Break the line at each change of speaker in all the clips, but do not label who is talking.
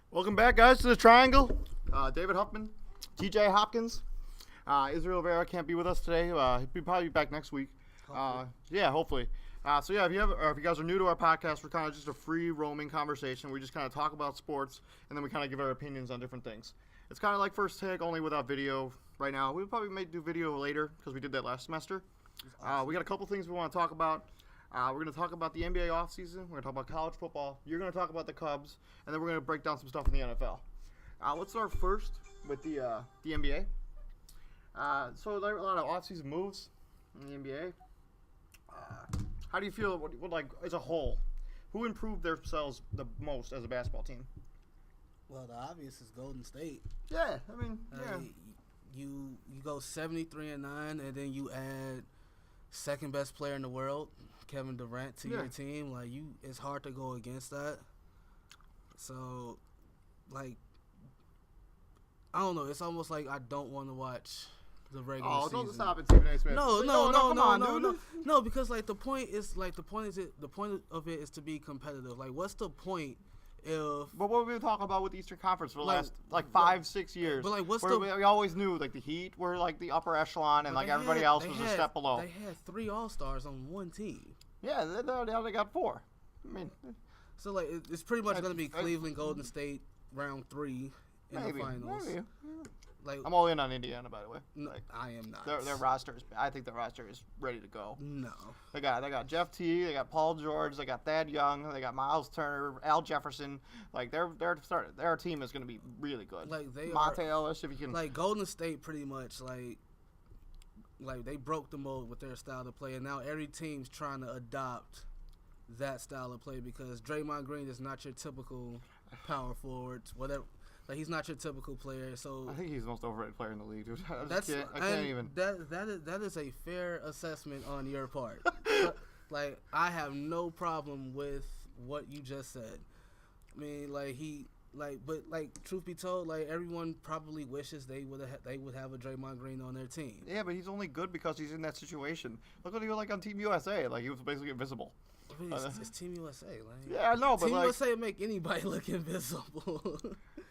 Welcome back, guys, to the Triangle. David Huffman, TJ Hopkins, Israel Vera can't be with us today. He'll probably be back next week. Hopefully. If you guys are new to our podcast, we're kind of just a free roaming conversation. We just kind of talk about sports, and then we kind of give our opinions on different things. It's kind of like First Take, only without video right now. We probably may do video later because we did that last semester. We got a couple things we want to talk about. We're going to talk about the NBA offseason. We're going to talk about college football. You're going to talk about the Cubs. And then we're going to break down some stuff in the NFL. Let's start first with the NBA. So there are a lot of offseason moves in the NBA. How do you feel, as a whole? Who improved themselves the most as a basketball team?
Well, the obvious is Golden State.
Yeah, I mean, yeah.
You go 73-9, and then you add second best player in the world, Kevin Durant, to your team. It's hard to go against that. So, I don't know. It's almost like I don't want to watch the regular season.
Oh, don't stop it, Stephen A. Smith.
No, because the point of it is to be competitive. What's the point?
But what we've been talking about with the Eastern Conference for the last 5-6 years.
But
we always knew the Heat were the upper echelon and everybody else was a step below.
They had 3 All-Stars on one team.
Yeah, they got 4. I mean,
so it's pretty much going to be Cleveland, Golden State, round 3 in the finals.
Maybe. I'm all in on Indiana, by the way.
No, I am not.
Their roster I think their roster is ready to go.
No.
They got Jeff T. They got Paul George. They got Thad Young. They got Miles Turner, Al Jefferson. Their team is going to be really good. Monte Ellis, if you can.
Golden State, pretty much they broke the mold with their style of play, and now every team's trying to adopt that style of play because Draymond Green is not your typical power forward, whatever. He's not your typical player, so
I think he's the most overrated player in the league, dude. I
can't
even.
That is a fair assessment on your part. I have no problem with what you just said. I mean, truth be told, everyone probably wishes they would have a Draymond Green on their team.
Yeah, but he's only good because he's in that situation. Look what he was on Team USA. He was basically invisible.
It's Team USA.
Yeah, I know, but
Team USA make anybody look invisible.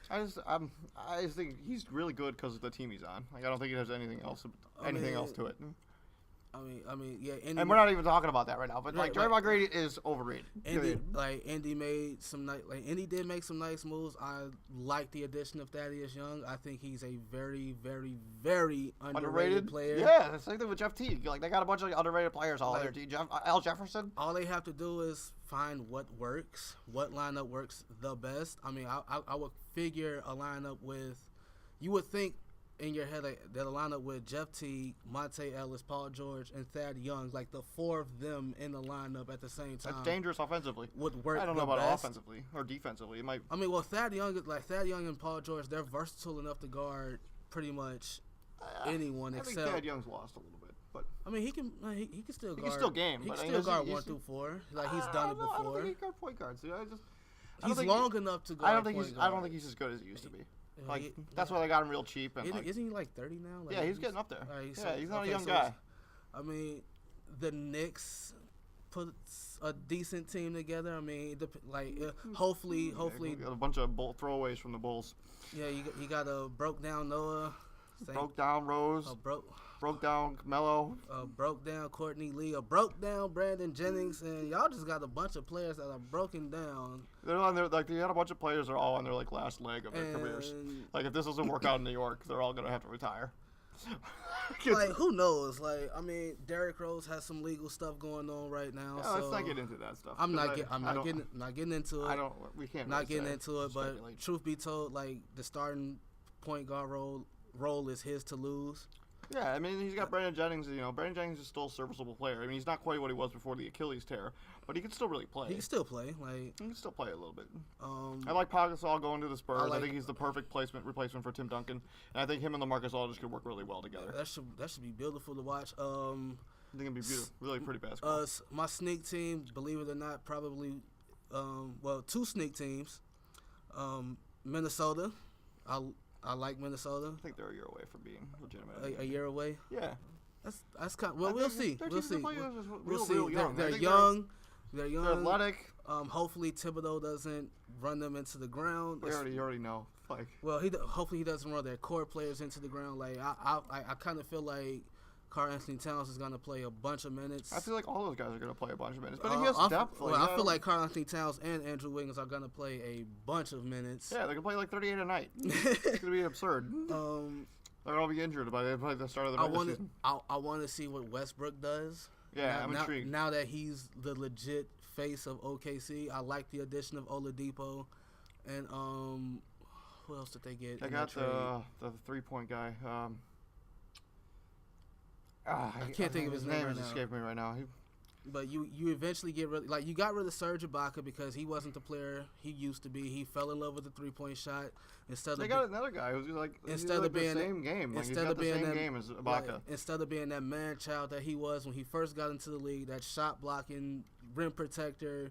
I just think he's really good because of the team he's on. I don't think he has anything else to it.
Yeah.
And we're not even talking about that right now. But Draymond Green is overrated.
Indy made some Indy did make some nice moves. I like the addition of Thaddeus Young. I think he's a very, very, very underrated player.
Yeah, the same thing with Jeff T. They got a bunch of underrated players all there. Al Jefferson.
All they have to do is find what works, what lineup works the best. I mean, I would figure a lineup with, you would think in your head that a lineup with Jeff T, Monte Ellis, Paul George, and Thad Young, the 4 of them in the lineup at the same time.
That's dangerous offensively.
Would work.
I don't know about offensively or defensively. It might.
Thad Young and Paul George, they're versatile enough to guard pretty much anyone except.
I think Thad Young's lost a little bit, but
he can still guard.
He can still game.
He can still guard 1 through 4. He's done it before.
I don't think he can guard point guards.
He's long enough to guard.
I don't think he's as good as he used to be. That's why they got him real cheap. And
isn't he 30 now?
Yeah, he's getting up there. He's not a young guy.
The Knicks put a decent team together. Hopefully,
got a bunch of throwaways from the Bulls.
Yeah, you got a broke down Noah,
broke down Rose, broke down Melo,
broke down Courtney Lee, broke down Brandon Jennings, and y'all just got a bunch of players that are broken down.
They're on their they had a bunch of players that are all on their last leg of their careers. If this doesn't work out in New York, they're all gonna have to retire.
Who knows? Derrick Rose has some legal stuff going on right now.
Yeah, let's not get into that stuff.
I'm not getting into it.
We can't.
Not getting into it. But truth be told, the starting point guard role is his to lose.
Yeah, he's got Brandon Jennings. Brandon Jennings is still a serviceable player. He's not quite what he was before the Achilles tear, but he can still really play.
He can still play.
He can still play a little bit. I like Pau Gasol going to the Spurs. I think he's the perfect replacement for Tim Duncan, and I think him and LaMarcus Aldridge could work really well together.
That should be beautiful to watch.
I think it'd be beautiful, really pretty basketball.
My sneak team, believe it or not, probably 2 sneak teams. Minnesota. I like Minnesota.
I think they're a year away from being legitimate.
A year away?
Yeah.
That's kind of, we'll see. We'll see.
They're young.
They're young. They're young.
They're athletic.
Hopefully Thibodeau doesn't run them into the ground.
You already know. Like,
well, hopefully he doesn't run their core players into the ground. Like I kind of feel like Karl Anthony Towns is gonna play a bunch of minutes.
I feel like all those guys are gonna play a bunch of minutes, but he has depth.
I feel like Karl Anthony Towns and Andrew Wiggins are gonna play a bunch of minutes.
Yeah, they're gonna play like 38 a night. It's gonna be absurd. They're all be injured by the start of the regular season.
I want to see what Westbrook does.
Yeah, I'm intrigued.
Now that he's the legit face of OKC, I like the addition of Oladipo, and who else did they get?
They got the 3-point guy. I
can't think of his name right
now. Escaping me right now.
But you eventually get rid, like, you got rid of Serge Ibaka because he wasn't the player he used to be. He fell in love with the 3-point shot
they got another guy who's like the same game. Like, he's got the same game as Ibaka.
Right, instead of being that man child that he was when he first got into the league, that shot blocking rim protector,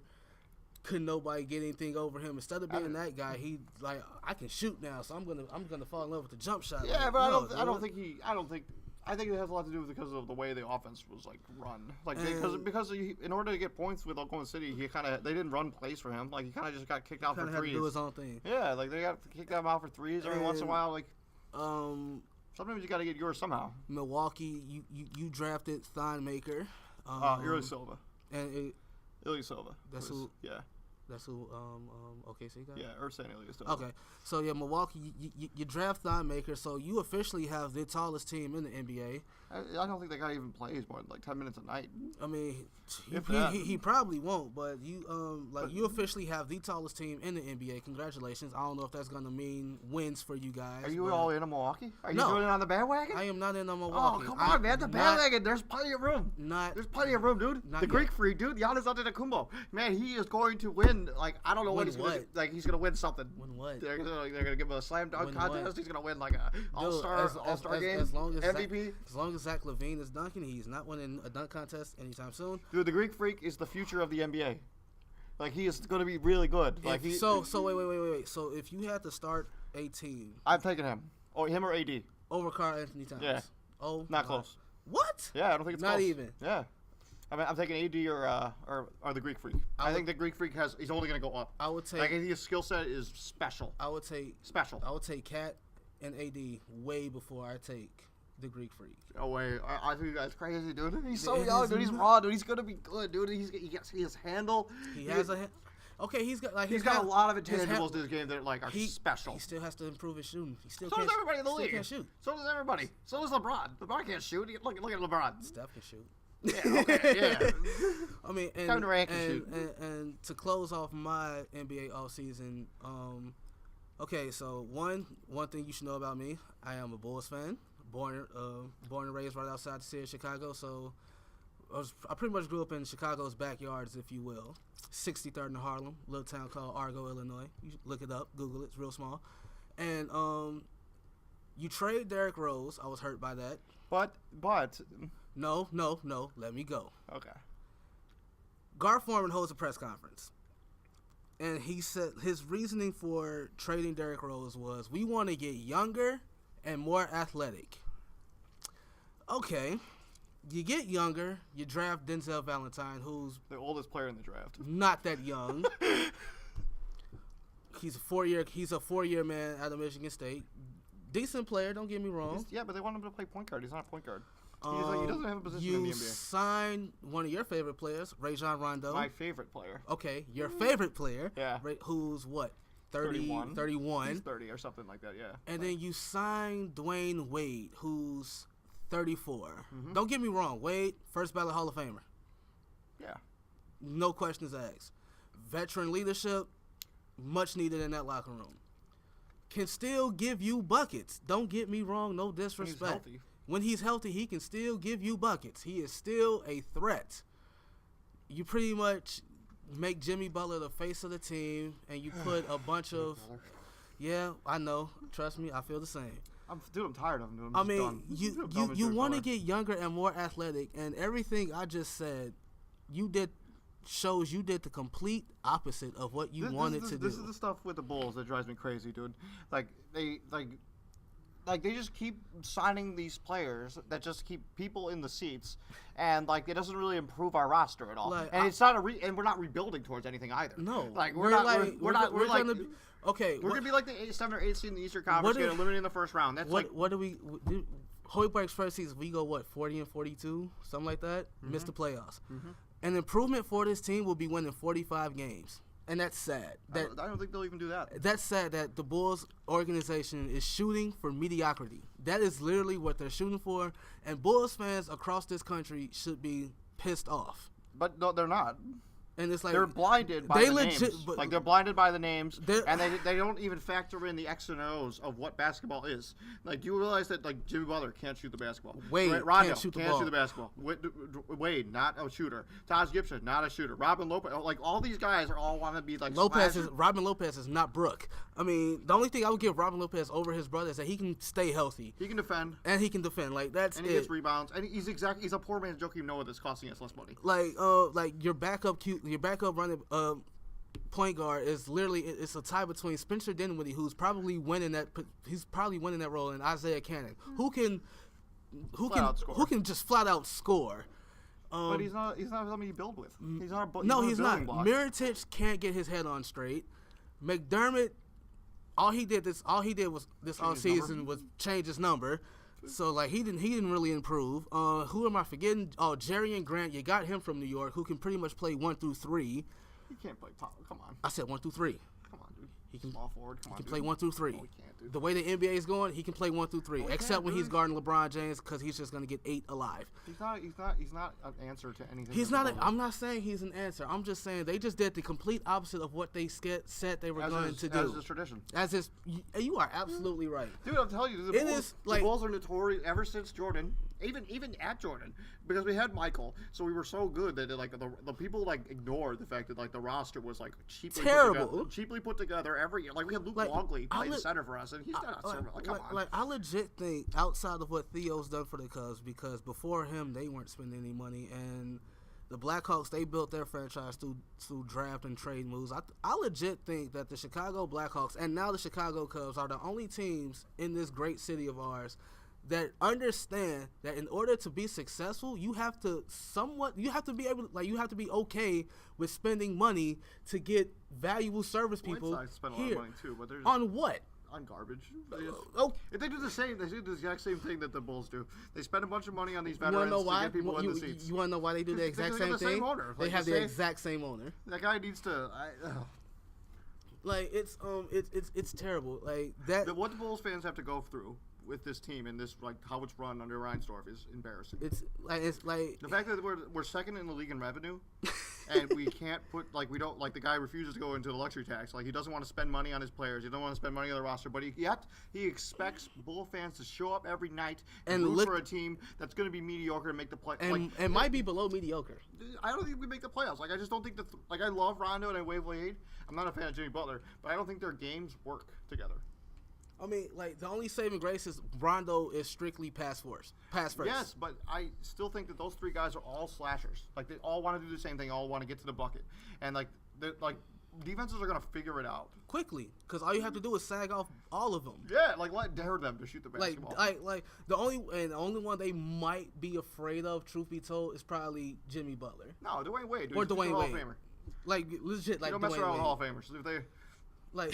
couldn't nobody get anything over him. Instead of being that guy, he like, I can shoot now, so I'm gonna fall in love with the jump shot.
Yeah, like, but I think it has a lot to do with because of the way the offense was like run. Like because in order to get points with Oklahoma City, they didn't run plays for him. Like, he kind of just got kicked out for threes.
Had to do his own thing.
Yeah, like they got kicked him out for threes every once in a while. Like, sometimes you got to get yours somehow.
Milwaukee, you drafted Thonmaker.
Ilya Silva.
And
Ilya Silva.
That's who.
Yeah.
That's who OKC got?
Yeah, Ersan Ilyasova.
Okay. So, yeah, Milwaukee, you draft Thonmaker, so you officially have the tallest team in the NBA.
I don't think the guy even plays more than like 10 minutes a night.
I mean, he probably won't, but you officially have the tallest team in the NBA. Congratulations. I don't know if that's going to mean wins for you guys.
Are you all in on Milwaukee? Are you doing it on the bandwagon?
I am not in on Milwaukee.
Oh, come on, man. The bandwagon, there's plenty of room. There's plenty of room, dude. The Greek freak, dude. Giannis Antetokounmpo. Man, he is going to win. Like, I don't know what he's going to do. Like, he's going to win something.
Win what?
They're going to give him a slam dunk contest. He's going to win, like, a all-star game, MVP.
As long as Zach LaVine is dunking, he's not winning a dunk contest anytime soon.
Dude, the Greek freak is the future of the NBA. Like, he is going to be really good. Like,
wait. So, if you had to start a team,
I'm taking him. Oh, him or AD?
Over Karl Anthony Towns.
Yeah.
Oh,
not close.
What?
Yeah, I don't think it's
not
close.
even.
Yeah. I mean, I'm taking AD or the Greek freak. I think the Greek freak he's only going to go up.
I would take.
Like, his skill set is special.
I would take
special.
I would take Cat and AD way before I take the Greek freak.
Oh wait, I think that's crazy, dude. He's so young, dude. He's raw, dude. He's gonna be good, dude. He gets his handle.
Okay, he's got
a lot of intangibles to his game that are special.
He still has to improve his shooting.
So does everybody in the league.
Can't shoot.
So does everybody. So does LeBron. LeBron can't shoot. Look at LeBron.
Steph can shoot.
Yeah, okay, yeah.
I mean, and to close off my NBA offseason, okay, so one thing you should know about me, I am a Bulls fan, born and raised right outside the city of Chicago, so I pretty much grew up in Chicago's backyards, if you will. 63rd in Harlem, little town called Argo, Illinois. You look it up, Google it, it's real small. And you trade Derrick Rose. I was hurt by that.
But
No, let me go.
Okay.
Gar Forman holds a press conference. And he said his reasoning for trading Derrick Rose was, we want to get younger and more athletic. Okay. You get younger, you draft Denzel Valentine, who's
the oldest player in the draft.
Not that young. He's a 4-year man out of Michigan State. Decent player, don't get me wrong.
But they want him to play point guard. He's not a point guard. He doesn't have a position in the NBA.
You signed one of your favorite players, Rajon Rondo.
My favorite player.
Okay, your favorite player.
Yeah.
Who's what? 31. 31.
He's 30 or something like that, yeah.
And then you signed Dwayne Wade, who's 34.
Mm-hmm.
Don't get me wrong. Wade, first ballot Hall of Famer.
Yeah.
No questions asked. Veteran leadership, much needed in that locker room. Can still give you buckets. Don't get me wrong. No disrespect. When he's healthy, he can still give you buckets. He is still a threat. You pretty much make Jimmy Butler the face of the team, and you put a bunch of... Yeah, I know. Trust me, I feel the same.
I'm tired of him.
I mean, you want to get younger and more athletic, and everything I just said, shows you did the complete opposite of what you wanted to do.
This is the stuff with the Bulls that drives me crazy, dude. Like like they just keep signing these players that just keep people in the seats, and like it doesn't really improve our roster at all.
Like,
and it's not and we're not rebuilding towards anything either.
No,
like we're like
okay.
We're gonna be like the 7 or 8 seed in the Eastern Conference, get eliminated in the first round. That's
what do we? Hoiberg's first season, we go what 40-42, something like that. Missed the playoffs. An improvement for this team will be winning 45 games. And that's sad.
I don't think they'll even do that.
That's sad that the Bulls organization is shooting for mediocrity. That is literally what they're shooting for. And Bulls fans across this country should be pissed off.
But no, they're not.
And it's like
they're blinded by the names. Like they're blinded by the names, and they don't even factor in the X and O's of what basketball is. Like, do you realize that like Jimmy Butler can't shoot the basketball?
Rondo can't shoot
the basketball. Wade, not a shooter. Taj Gibson, not a shooter. Robin Lopez, like all these guys are all want to be like
Robin Lopez is not Brooke. I mean, the only thing I would give Robin Lopez over his brother is that he can stay healthy.
He can defend.
And he can defend. Like that's
and he gets rebounds. And he's a poor man's Joakim Noah that's costing us less money.
Like your backup running point guard is literally it's a tie between Spencer Dinwiddie, who's probably winning that role, and Isaiah Cannon, who can just flat out score.
But he's not somebody you build with. He's not.
He's not. Mirotić can't get his head on straight. McDermott, all he did this all season was change his number. So like he didn't really improve. Who am I forgetting? Oh, Jerry and Grant. You got him from New York, who can pretty much play 1 through 3.
He can't play power. Come on.
I said 1 through 3.
Come on, dude. He can small forward. Come on,
play 1 through 3.
No, he can't, dude.
The way the NBA is going, he can play 1 through 3. Except when he's guarding LeBron James, because he's just gonna get 8 alive.
He's not an answer to anything.
He's not. I'm not saying he's an answer. I'm just saying they just did the complete opposite of what they said they were going to do.
As is tradition.
You are absolutely right,
dude. I'm telling you, the Bulls are notorious ever since Jordan. Even at Jordan, because we had Michael, so we were so good that like the people like ignored the fact that like the roster was like cheaply put together every year. Like we had Luke Longley playing center for us, and he's not a center. Like come on.
Like I legit think outside of what Theo's done for the Cubs, because before him they weren't spending any money, and the Blackhawks, they built their franchise through draft and trade moves. I legit think that the Chicago Blackhawks and now the Chicago Cubs are the only teams in this great city of ours that understand that in order to be successful, you have to be okay with spending money to get valuable service people
spend a
here.
lot of money too, but
on what?
On garbage. If they do the exact same thing that the Bulls do. They spend a bunch of money on these veterans to get people in the seats.
You want to know why they do the exact same thing? They have the exact same owner.
That guy needs to.
Like it's terrible. Like that.
What the Bulls fans have to go through with this team and this like how it's run under Reinsdorf is embarrassing.
It's like
the fact that we're second in the league in revenue, and we can't put we don't the guy refuses to go into the luxury tax. Like he doesn't want to spend money on his players. He doesn't want to spend money on the roster. But he expects Bull fans to show up every night and root for a team that's going to be mediocre and make the play.
And might be below mediocre.
I don't think we make the playoffs. Like I just don't think that. Like I love Rondo and I wave Wade. I'm not a fan of Jimmy Butler, but I don't think their games work together.
I mean, like, the only saving grace is Rondo is strictly pass first.
Yes, but I still think that those three guys are all slashers. Like, they all want to do the same thing, all want to get to the bucket. And, defenses are going to figure it out.
Quickly, because all you have to do is sag off all of them.
Yeah, dare them to shoot the basketball.
The only one they might be afraid of, truth be told, is probably Jimmy Butler.
No, Dwayne Wade.
Or Dwayne Wade.
Hall of Famer.
Like, legit, like,
Dwayne Wade. Don't mess around with Hall of Famers. If they...
Like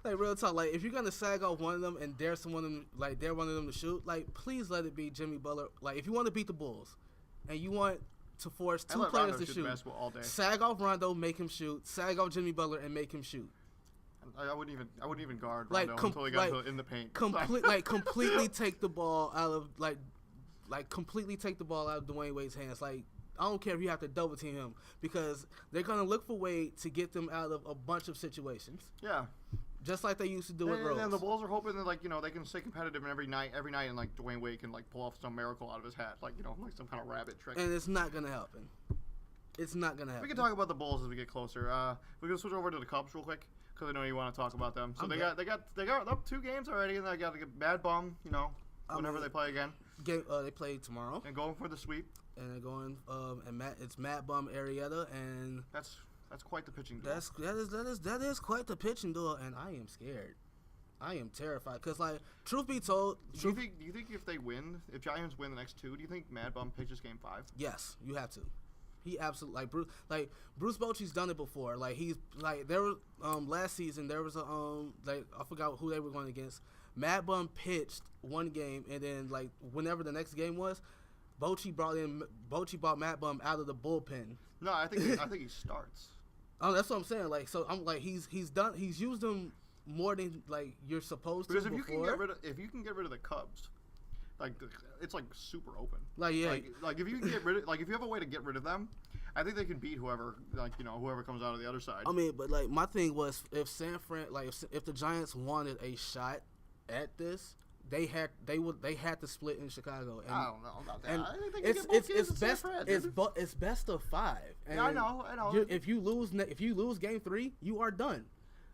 real talk. Like, if you're gonna sag off one of them and dare one of them to shoot, like, please let it be Jimmy Butler. Like, if you want to beat the Bulls, and you want to force two players to shoot,
all day.
Sag off Rondo, make him shoot. Sag off Jimmy Butler and make him shoot.
I wouldn't even guard Rondo until he got in the paint.
Completely take the ball out of completely take the ball out of Dwayne Wade's hands. Like, I don't care if you have to double team him, because they're gonna look for Wade to get them out of a bunch of situations.
Yeah.
Just like they used to do with Rose.
And the Bulls are hoping that they can stay competitive every night, and Dwayne Wade can pull off some miracle out of his hat, some kind of rabbit trick.
And it's not gonna happen. It's not gonna happen.
We can talk about the Bulls as we get closer. We're gonna switch over to the Cubs real quick, because I know you want to talk about them. So they got up 2 games already, and they got a bad bum. Whenever they play again.
They play tomorrow.
And going for the sweep.
And they're going it's Matt Bum Arrieta, and
that's quite the pitching duel.
That is quite the pitching duel, and I am scared. I am terrified because, like, truth be told,
Do you think if Giants win the next two, do you think Mad Bum pitches Game 5?
yes, you have to. He absolutely Bruce Bochy's done it before. Like he's like there was last season there was a I forgot who they were going against. Mad Bum pitched one game and then like whenever the next game was, Bochy brought Mad Bum out of the bullpen.
No, I think he starts.
Oh, that's what I'm saying. Like so I'm like he's used them more than like you're supposed to.
Because
if
you can get rid of the Cubs, like it's like super open.
Like yeah,
like if you can get rid of if you have a way to get rid of them, I think they can beat whoever whoever comes out of the other side.
I mean, but like my thing was if San Fran if the Giants wanted a shot at this, they had to split in Chicago. And,
I don't know about that.
And
I think
it's best of 5. And
yeah, I know.
If you lose Game 3, you are done.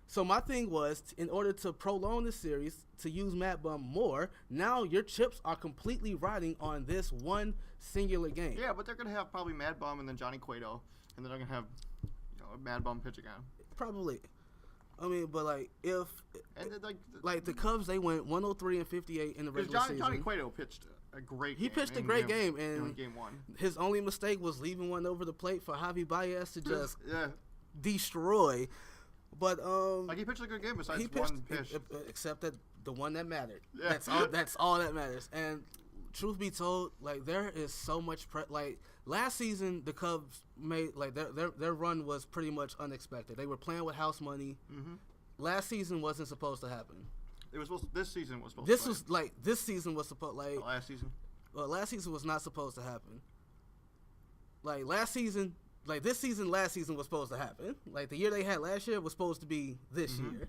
So my thing was, in order to prolong the series, to use Mad Bum more, now your chips are completely riding on this one singular game.
Yeah, but they're gonna have probably Mad Bum and then Johnny Cueto, and then they're gonna have Mad Bum pitch again.
Probably. I mean, but like if the Cubs, they went 103-58 in the regular season.
Johnny Cueto pitched a great game.
He pitched a great game, and
in Game 1.
His only mistake was leaving one over the plate for Javi Baez to just
yeah.
destroy. But
he pitched a good game besides one pitch,
except that the one that mattered.
Yeah.
That's all that matters. And truth be told, like there is so much like last season the Cubs made like their run was pretty much unexpected. They were playing with house money. Mm-hmm. Last season wasn't supposed to happen.
It was supposed. This season was supposed.
This season was supposed
last season.
Well, last season was not supposed to happen. Like last season. Like this season, last season was supposed to happen. Like the year they had last year was supposed to be this year.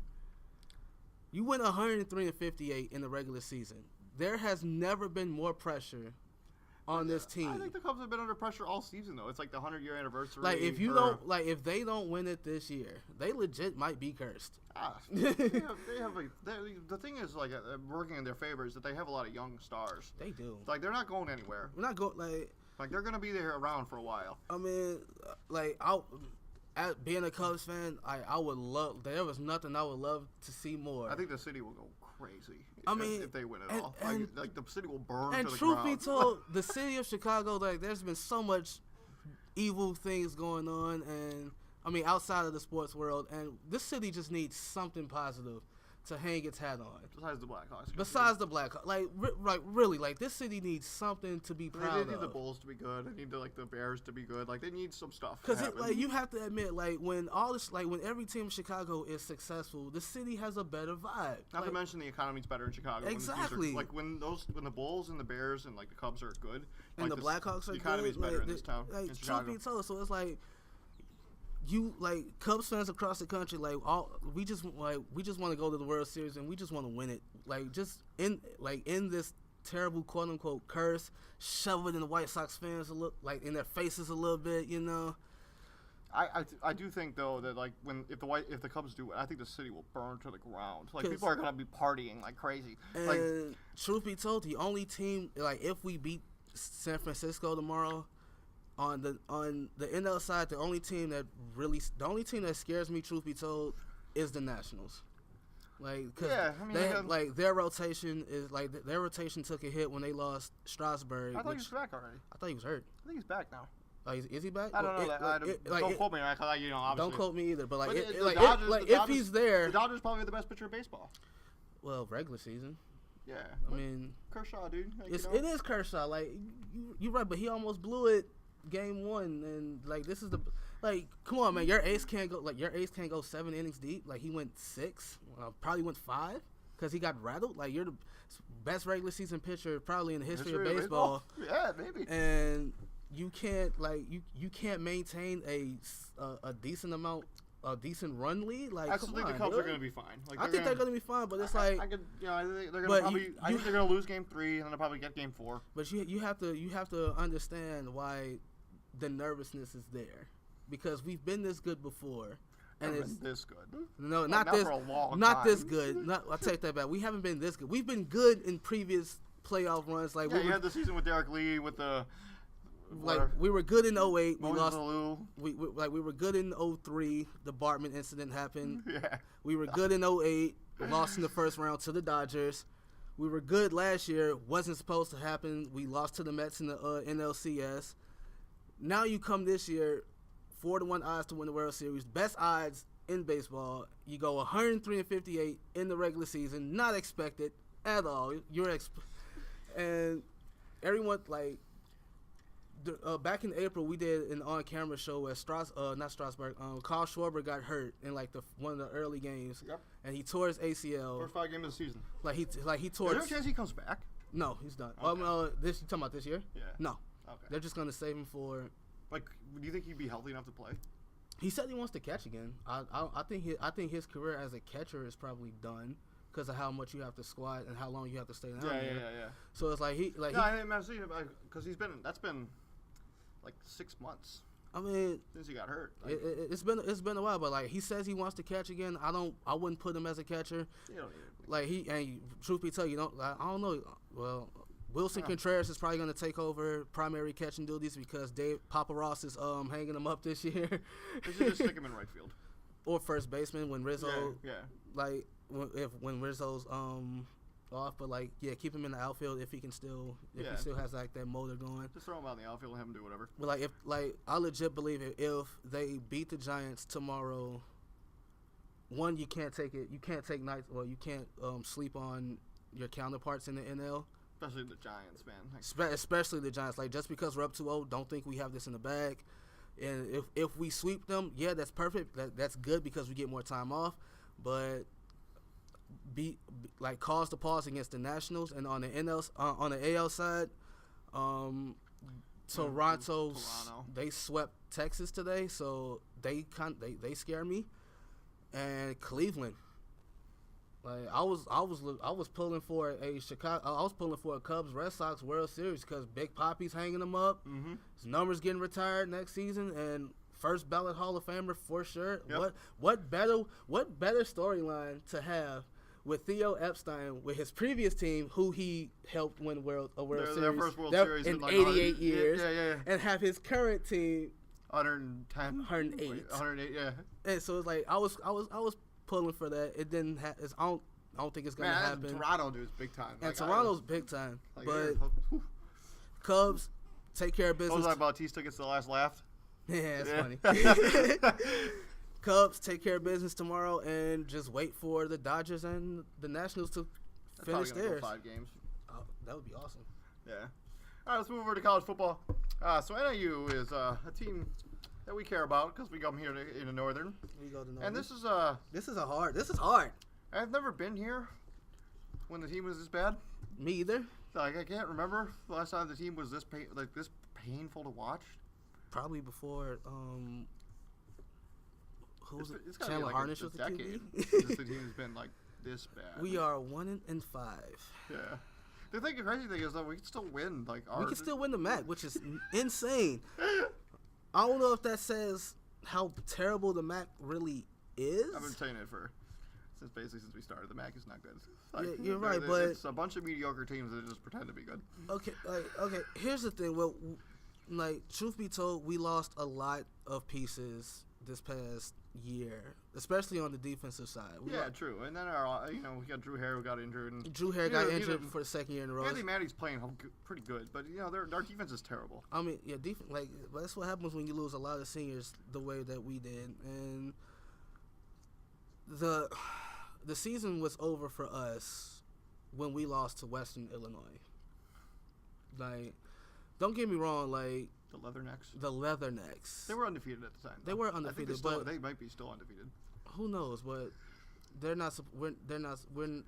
You went 103-58 in the regular season. There has never been more pressure on this team.
I think the Cubs have been under pressure all season though. It's like the 100-year anniversary.
Like if they don't win it this year, they legit might be cursed.
The thing is like working in their favor is that they have a lot of young stars.
They do.
Like they're not going anywhere.
We're not going like
they're gonna be there around for a while.
I mean, being a Cubs fan, I would love. There was nothing I would love to see more.
I think the city will go crazy. If they win it all, like the city will burn.
And
to the
truth
ground.
be told, the city of Chicago, like there's been so much evil things going on, and I mean outside of the sports world, and this city just needs something positive to hang its hat on. Besides the Blackhawks. Like really, like this city needs something to be proud of.
They need the Bulls to be good. They need the Bears to be good. Like they need some stuff.
Because you have to admit, like when every team in Chicago is successful, the city has a better vibe.
Not to mention the economy's better in Chicago.
Exactly.
When the Bulls and the Bears and like the Cubs are good,
and the Blackhawks are good.
The economy's better in this town.
Like truth be told, so it's like. You like Cubs fans across the country, like we just want to go to the World Series and we just want to win it. Like just in this terrible quote unquote curse, shove it in the White Sox fans in their faces a little bit, you know.
I do think though that like if the Cubs do it, I think the city will burn to the ground. Like people are gonna be partying like crazy.
And truth be told, the only team like if we beat San Francisco tomorrow. On the NL side, the only team that scares me, truth be told, is the Nationals. Like, their rotation took a hit when they lost Strasburg.
I thought he was back already.
I thought he was hurt.
I think he's back now.
Is he back?
I don't know. Don't quote me, obviously.
Don't quote me either. But
if
he's there,
the Dodgers probably the best pitcher in baseball.
Well, regular season.
Yeah.
I mean,
Kershaw, dude.
It is Kershaw. Like you're right, but he almost blew it. Game 1 and like this is come on man, your ace can't go 7 innings deep. Like he went 6, probably went 5 because he got rattled. Like you're the best regular season pitcher probably in the history of baseball.
Yeah, maybe.
And you can't you can't maintain a decent run lead. Like
I still think the Cubs are going to be fine. Like,
I think they're going to be fine, but it's like
I think they're going to lose Game 3 and then they'll probably get Game 4.
But you have to understand why the nervousness is there because we've been this good before. And it's
this good.
No, not this.
For a long
not
time.
This good. I take that back. We haven't been this good. We've been good in previous playoff runs. Like
you had the season with Derek Lee with the.
We were good in 08. We lost. We were good in 03. The Bartman incident happened.
Yeah.
We were good in 08. lost in the first round to the Dodgers. We were good last year. Wasn't supposed to happen. We lost to the Mets in the NLCS. Now you come this year, 4-1 odds to win the World Series. Best odds in baseball. You go 103-58 in the regular season. Not expected at all. And everyone back in April, we did an on-camera show where Carl Schwarber got hurt in one of the early games.
Yep.
And he tore his ACL.
First 5 games of the season.
He tore.
Is there a chance he comes back?
No, he's done.
Okay.
You talking about this year?
Yeah.
No.
Okay.
They're just gonna save him for.
Do you think he'd be healthy enough to play?
He said he wants to catch again. I think his career as a catcher is probably done because of how much you have to squat and how long you have to stay down there.
Yeah.
So it's I didn't
see him because that's been 6 months.
I mean,
since he got hurt,
it's been a while, but he says he wants to catch again. I wouldn't put him as a catcher.
You don't need
and truth be told, I don't know. Well, Wilson Contreras is probably going to take over primary catching duties because Papa Ross is hanging him up this year.
They should just stick him in right field
or first baseman when Rizzo.
Yeah.
When Rizzo's off, but keep him in the outfield if he still has that motor going.
Just throw him out in the outfield and have him do whatever.
But I legit believe if they beat the Giants tomorrow, one, you can't take nights, or you can't sleep on your counterparts in the NL.
Especially the Giants, man.
Especially the Giants. Just because we're up 2-0, don't think we have this in the bag. And if we sweep them, yeah, that's perfect. That's good because we get more time off. But cause the pause against the Nationals, and on the AL side, Toronto, they swept Texas today, so they scare me. And Cleveland, I was pulling for a Cubs Red Sox World Series because Big Papi's hanging them up.
Mm-hmm.
His numbers getting retired next season, and first ballot Hall of Famer for sure.
Yep.
What better storyline to have with Theo Epstein with his previous team, who he helped win a World Series,
their first World Series
in
in
88 years,
yeah.
and have his current team
110,
108.
108, yeah.
And so it's I was pulling for that. It didn't I don't think it's gonna happen.
Toronto dude's big time.
And Toronto's big time, but
yeah.
Cubs take care of business.
What was Bautista gets the last laugh?
Yeah, that's funny. Cubs take care of business tomorrow and just wait for the Dodgers and the Nationals to finish theirs.
5 games.
Oh, that would be awesome.
Yeah. All right, let's move over to college football. So NIU is a team that we care about because we come here in the Northern.
We go to Northern.
And this is
hard.
I've never been here when the team was this bad.
Me either.
I can't remember the last time the team was this painful to watch.
Probably before who's it?
It's gotta
Chandler
be
Harnish
a
with the
decade
QB.
since the team has been this bad.
We are 1-5.
Yeah. The crazy thing is that we can still win.
We can still win the MAC, which is insane. I don't know if that says how terrible the MAC really is.
I've been saying it since we started. The MAC is not good.
Yeah, you're right, but
it's a bunch of mediocre teams that just pretend to be good.
Okay, here's the thing. Well, truth be told, we lost a lot of pieces this past year, especially on the defensive side.
True. And then we got Drew Hare who got injured. And
Drew Hare got injured for the second year in a row.
Anthony Maddie's playing pretty good, but our defense is terrible.
I mean, that's what happens when you lose a lot of seniors the way that we did, and the season was over for us when we lost to Western Illinois. Don't get me wrong,
The Leathernecks. They were undefeated at the time.
They were undefeated,
but they might be still undefeated.
Who knows? But we're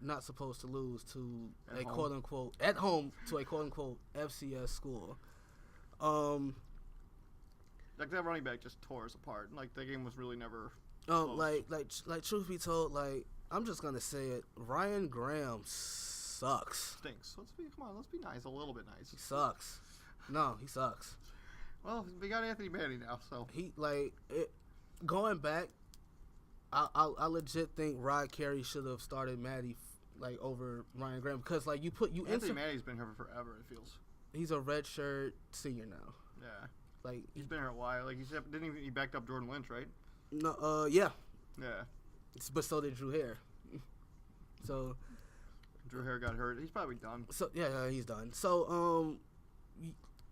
not supposed to lose to a quote unquote at home to a quote unquote FCS school.
That running back just tore us apart. The game was really never.
Truth be told, I'm just gonna say it. Ryan Graham sucks.
Stinks. Let's be nice, a little bit nice.
He sucks. No, he sucks.
Well, we got Anthony Maddie now, so
he going back. I legit think Rod Carey should have started Maddie over Ryan Graham because
Anthony Maddie's been here forever. It feels.
He's a redshirt senior now.
Yeah. He's been here a while. He backed up Jordan Lynch, right?
No. Yeah.
Yeah.
But so did Drew Hare. So
Drew Hare got hurt. He's probably done.
So yeah, he's done. So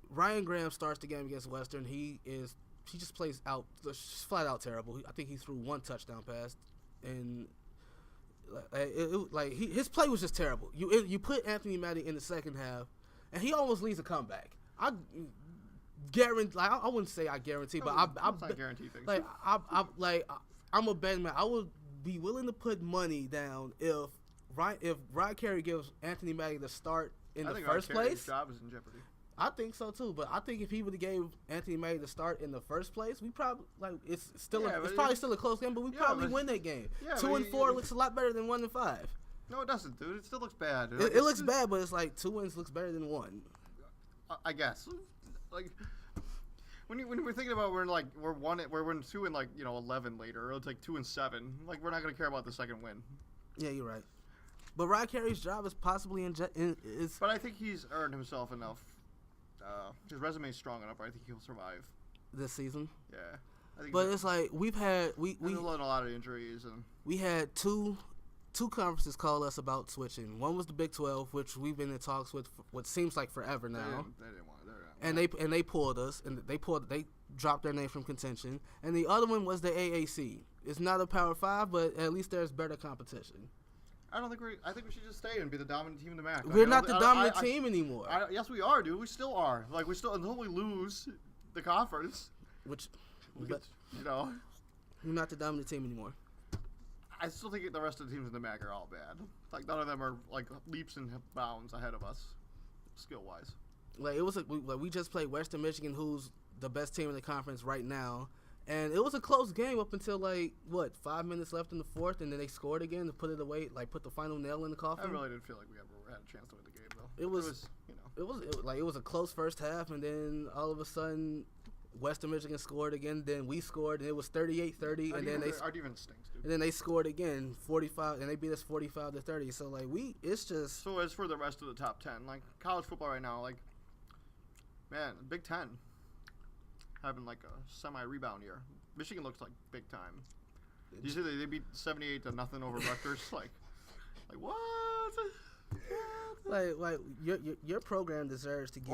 Ryan Graham starts the game against Western. He just plays out, just flat out terrible. I think he threw one touchdown pass, and his play was just terrible. You put Anthony Maddy in the second half, and he almost leads a comeback. I guarantee. Like, I wouldn't say I guarantee, but I
guarantee things.
I'm a betting man. I would be willing to put money down if Ryan Carey gives Anthony Maddy the start in the first place.
His job is in jeopardy.
I think so too, but I think if he would have gave Anthony Maddy the start in the first place, we probably it's probably still a close game, but we probably win that game. Yeah, 2-4 looks a lot better than 1-5.
No, it doesn't, dude. It still looks bad.
It looks bad, but it's like 2 wins looks better than 1.
I guess. Like when we're thinking about we're 2 and 11 later, or it's like 2 and 7. Like, we're not gonna care about the second win.
Yeah, you're right. But Ryan Carey's job is possibly is.
But I think he's earned himself enough. His resume is strong enough. I think he'll survive
this season.
Yeah, I think.
But it's like we've had we
a lot of injuries, and
we had two conferences call us about switching. One was the Big 12, which we've been in talks with for what seems like forever now.
They didn't want it.
And they pulled us, and they dropped their name from contention. And the other one was the AAC. It's not a Power 5, but at least there's better competition.
I think we should just stay and be the dominant team in the MAC.
We're not the dominant team anymore.
Yes, we are, dude. We still are. Like, we still, until we lose the conference. We're
not the dominant team anymore.
I still think the rest of the teams in the MAC are all bad. Like, none of them are like leaps and bounds ahead of us, skill wise.
Like, we just played Western Michigan, who's the best team in the conference right now. And it was a close game up until 5 minutes left in the fourth, and then they scored again to put it away, put the final nail in the coffin.
I really didn't feel like we ever had a chance to win the game, though.
It was a close first half, and then all of a sudden, Western Michigan scored again. Then we scored, and it was 38-30, and then
our defense stinks, dude.
And then they scored again, 45, and they beat us 45-30. So it's just.
So as for the rest of the top 10, college football right now, man, Big Ten. Having a semi-rebound year. Michigan looks like big time. Did you see they beat 78-0 over Rutgers? What?
Your program deserves to get.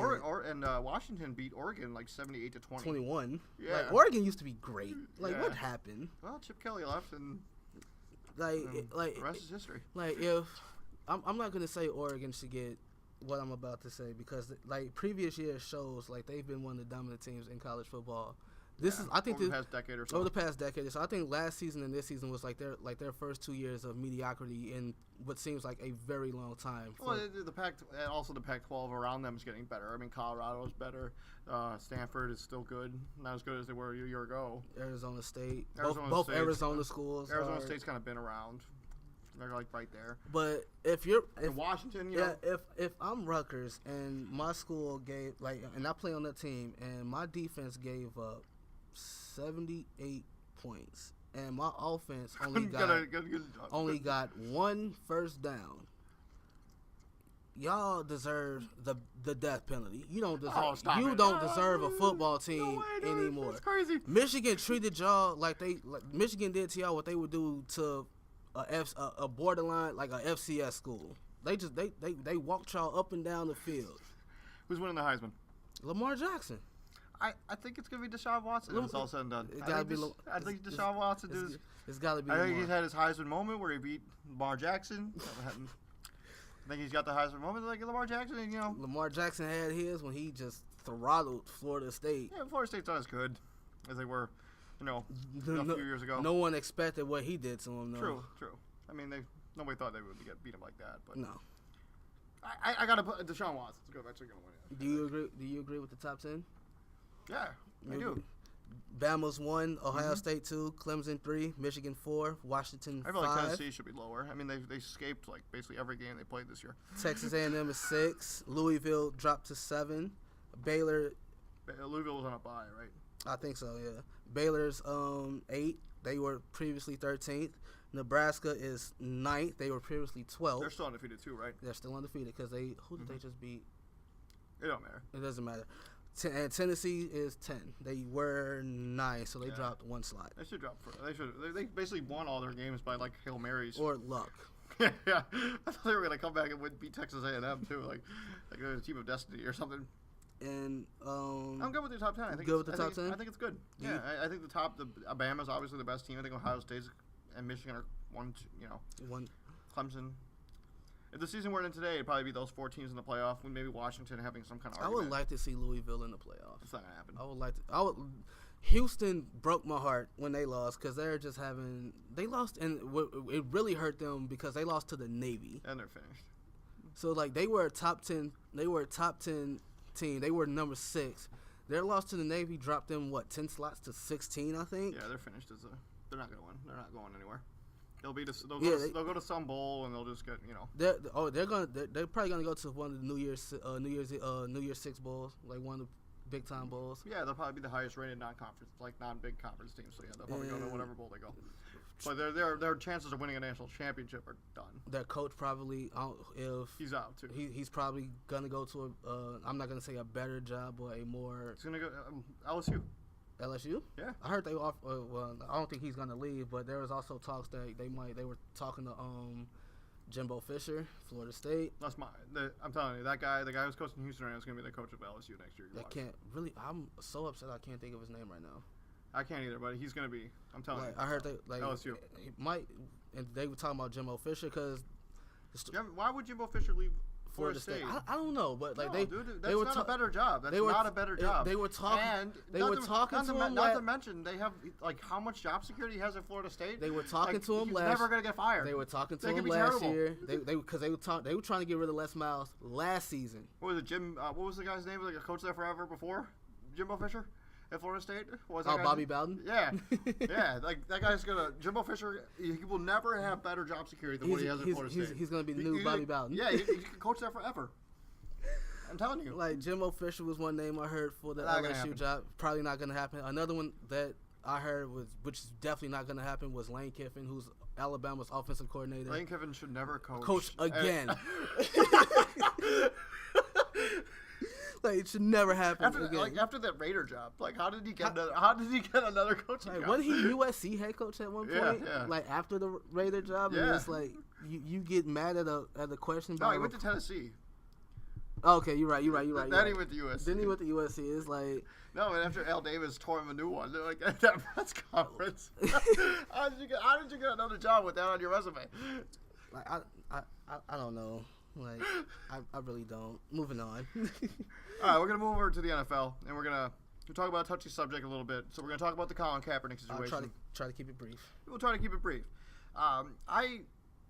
Washington beat Oregon 78-20.
21.
Yeah.
Oregon used to be great. What happened?
Well, Chip Kelly left, and
the
rest is history.
If I'm not gonna say Oregon should get what I'm about to say, because previous years shows they've been one of the dominant teams in college football. This is, I think,
over the past decade or so.
Over the past decade, so I think last season and this season was their first 2 years of mediocrity in what seems like a very long time.
Well, the Pac-12 around them is getting better. I mean, Colorado's better. Stanford is still good, not as good as they were a year ago.
Arizona State, both Arizona schools.
Arizona State's kind of been around. They're right there.
But if
Washington,
if I'm Rutgers and my school gave and I play on that team and my defense gave up 78 points and my offense only got 1 first down, y'all deserve the death penalty. You don't deserve a football team anymore.
That's crazy.
Michigan treated y'all Michigan did to y'all what they would do to a borderline a FCS school. They walked y'all up and down the field.
Who's winning the Heisman?
Lamar Jackson.
I think it's gonna be Deshaun Watson. It's all said and done. I think Deshaun Watson is.
It's gotta be.
I think he's had his Heisman moment where he beat Lamar Jackson. I think he's got the Heisman moment Lamar Jackson.
Lamar Jackson had his when he just throttled Florida State.
Yeah, Florida State's not as good as they were. A few years ago.
No one expected what he did to him, though.
True. I mean, nobody thought they would beat him like that. But
no.
I gotta put Deshaun Watson's eventually gonna win it.
Do you agree with the top 10?
Yeah, I do.
Bama's 1, Ohio State 2, Clemson 3, Michigan 4, Washington 5.
I feel like Tennessee should be lower. I mean, they escaped basically every game they played this year.
Texas A&M is 6. Louisville dropped to 7. Louisville
was on a bye, right?
I think so, yeah. Baylor's 8. They were previously 13th. Nebraska is 9th. They were previously 12th.
They're still undefeated too, right?
They're still undefeated because who did they just beat?
It don't matter.
It doesn't matter. And Tennessee is 10. They were 9, so they dropped 1 slot.
They should drop. They basically won all their games by Hail Marys
or luck.
Yeah. I thought they were gonna come back and beat Texas A&M too, like a team of destiny or something.
And
I'm good with the top 10. I think
good with the top 10.
I think it's good. Yeah, I think the Alabama's obviously the best team. I think Ohio State and Michigan are one. Clemson. If the season weren't in today, it'd probably be those 4 teams in the playoff, with maybe Washington having some kind of argument.
I would like to see Louisville in the playoffs.
It's not gonna happen.
I would like to. Houston broke my heart when they lost because they're just having. They lost, and it really hurt them because they lost to the Navy.
And they're finished.
So like they were a top 10. They were a top 10 team. They were number 6. Their loss to the Navy dropped them 10 slots to 16, I think.
Yeah, they're finished. They're not gonna win. They're not going anywhere. They'll go to some bowl and they'll just get
They're probably gonna go to one of the New Year's 6 bowls, like one of the big time bowls.
Yeah, they'll probably be the highest rated non-big conference team. So yeah, they'll probably go to whatever bowl they go. But their chances of winning a national championship are done.
Their coach probably, if
he's out too,
he's probably gonna go to I'm not gonna say a better job, but a more.
He's gonna go LSU.
LSU?
Yeah.
I heard they off. Well, I don't think he's gonna leave, but there was also talks that they were talking to Jimbo Fisher, Florida State.
I'm telling you, the guy who's coaching Houston right now is gonna be the coach of LSU next year.
I'm so upset I can't think of his name right now.
I can't either, but he's gonna be. I'm telling you.
I heard
LSU.
He might, and they were talking about Jimbo Fisher because.
Why would Jimbo Fisher leave Florida State?
I don't know, but
that's not a better job. That's not a better job.
They were talking.
And
they were talking to him.
Not to mention, they have how much job security he has at Florida State.
They were talking to him
he's
last.
Never gonna get fired.
They were talking to him last year. Because they were trying to get rid of Les Miles last season.
What was it, Jim? What was the guy's name? Like a coach there forever before Jimbo Fisher at Florida State.
Bobby Bowden.
Yeah, yeah. Like that guy's Jimbo Fisher. He will never have better job security than what he has at Florida State.
He's gonna be the new Bobby Bowden.
Yeah, he can coach there forever. I'm telling you.
Like Jimbo Fisher was one name I heard for the LSU job. Probably not gonna happen. Another one that I heard which is definitely not gonna happen, was Lane Kiffin, who's Alabama's offensive coordinator.
Lane Kiffin should never
coach again. Like it should never happen again.
After that Raider job, how did he get another coaching job?
Wasn't he USC head coach at one point?
Yeah.
Like after the Raider job, and it's like you get mad at a question.
No, he went to Tennessee.
Okay, you're right.
Then he went to USC.
Then he went to USC. It's like
no, and after Al Davis tore him a new one, they're like at that press conference. How did you get another job with that on your resume?
Like I don't know. Like I really don't. Moving on.
All right, we're gonna move over to the NFL, and we're gonna talk about a touchy subject a little bit. So we're gonna talk about the Colin Kaepernick situation.
I'll try to keep it brief.
We'll try to keep it brief.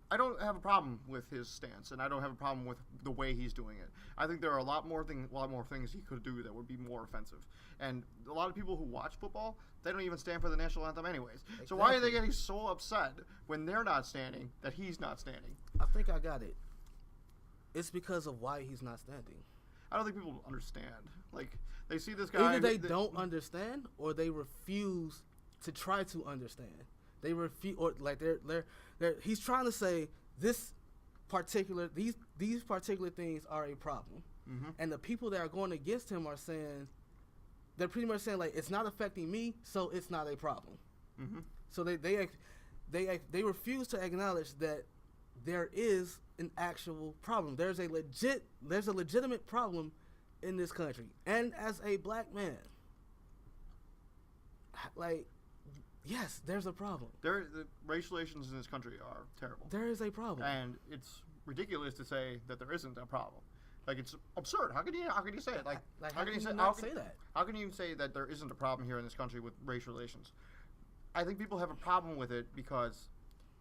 I don't have a problem with his stance, and I don't have a problem with the way he's doing it. I think there are a lot more things he could do that would be more offensive. And a lot of people who watch football, they don't even stand for the national anthem anyways. Exactly. So why are they getting so upset when they're not standing that he's not standing?
I think I got it. It's because of why he's not standing.
I don't think people understand. Like, they see this guy.
Either they don't understand or they refuse to try to understand. They refuse, or like he's trying to say these particular things are a problem, and the people that are going against him are saying, they're pretty much saying like it's not affecting me, so it's not a problem. So they refuse to acknowledge that there is an actual problem. There's a legitimate problem in this country, and as a black man, like. Yes, there's a problem.
The racial relations in this country are terrible.
There is a problem,
and it's ridiculous to say that there isn't a problem. Like, it's absurd. How can you say it? How can you say that? How can you say that there isn't a problem here in this country with racial relations? I think people have a problem with it because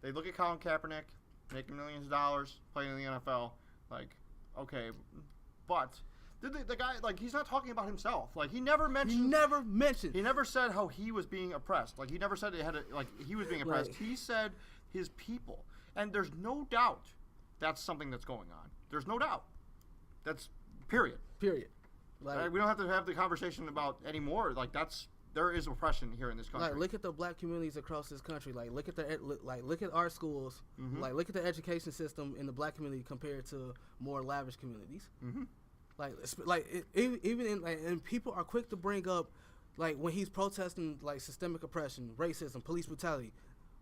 they look at Colin Kaepernick making millions of dollars playing in the NFL. Like, okay, but. The guy, like, he's not talking about himself. Like, he never mentioned. He never said how he was being oppressed. Like, he never said he was being oppressed. Right. He said his people. And there's no doubt that's something that's going on. There's no doubt. That's period. Like, we don't have to have the conversation about anymore. Like, there is oppression here in this country.
Like, look at the black communities across this country. Like, look at our schools. Like, look at the education system in the black community compared to more lavish communities. And people are quick to bring up, like, when he's protesting, like, systemic oppression, racism, police brutality.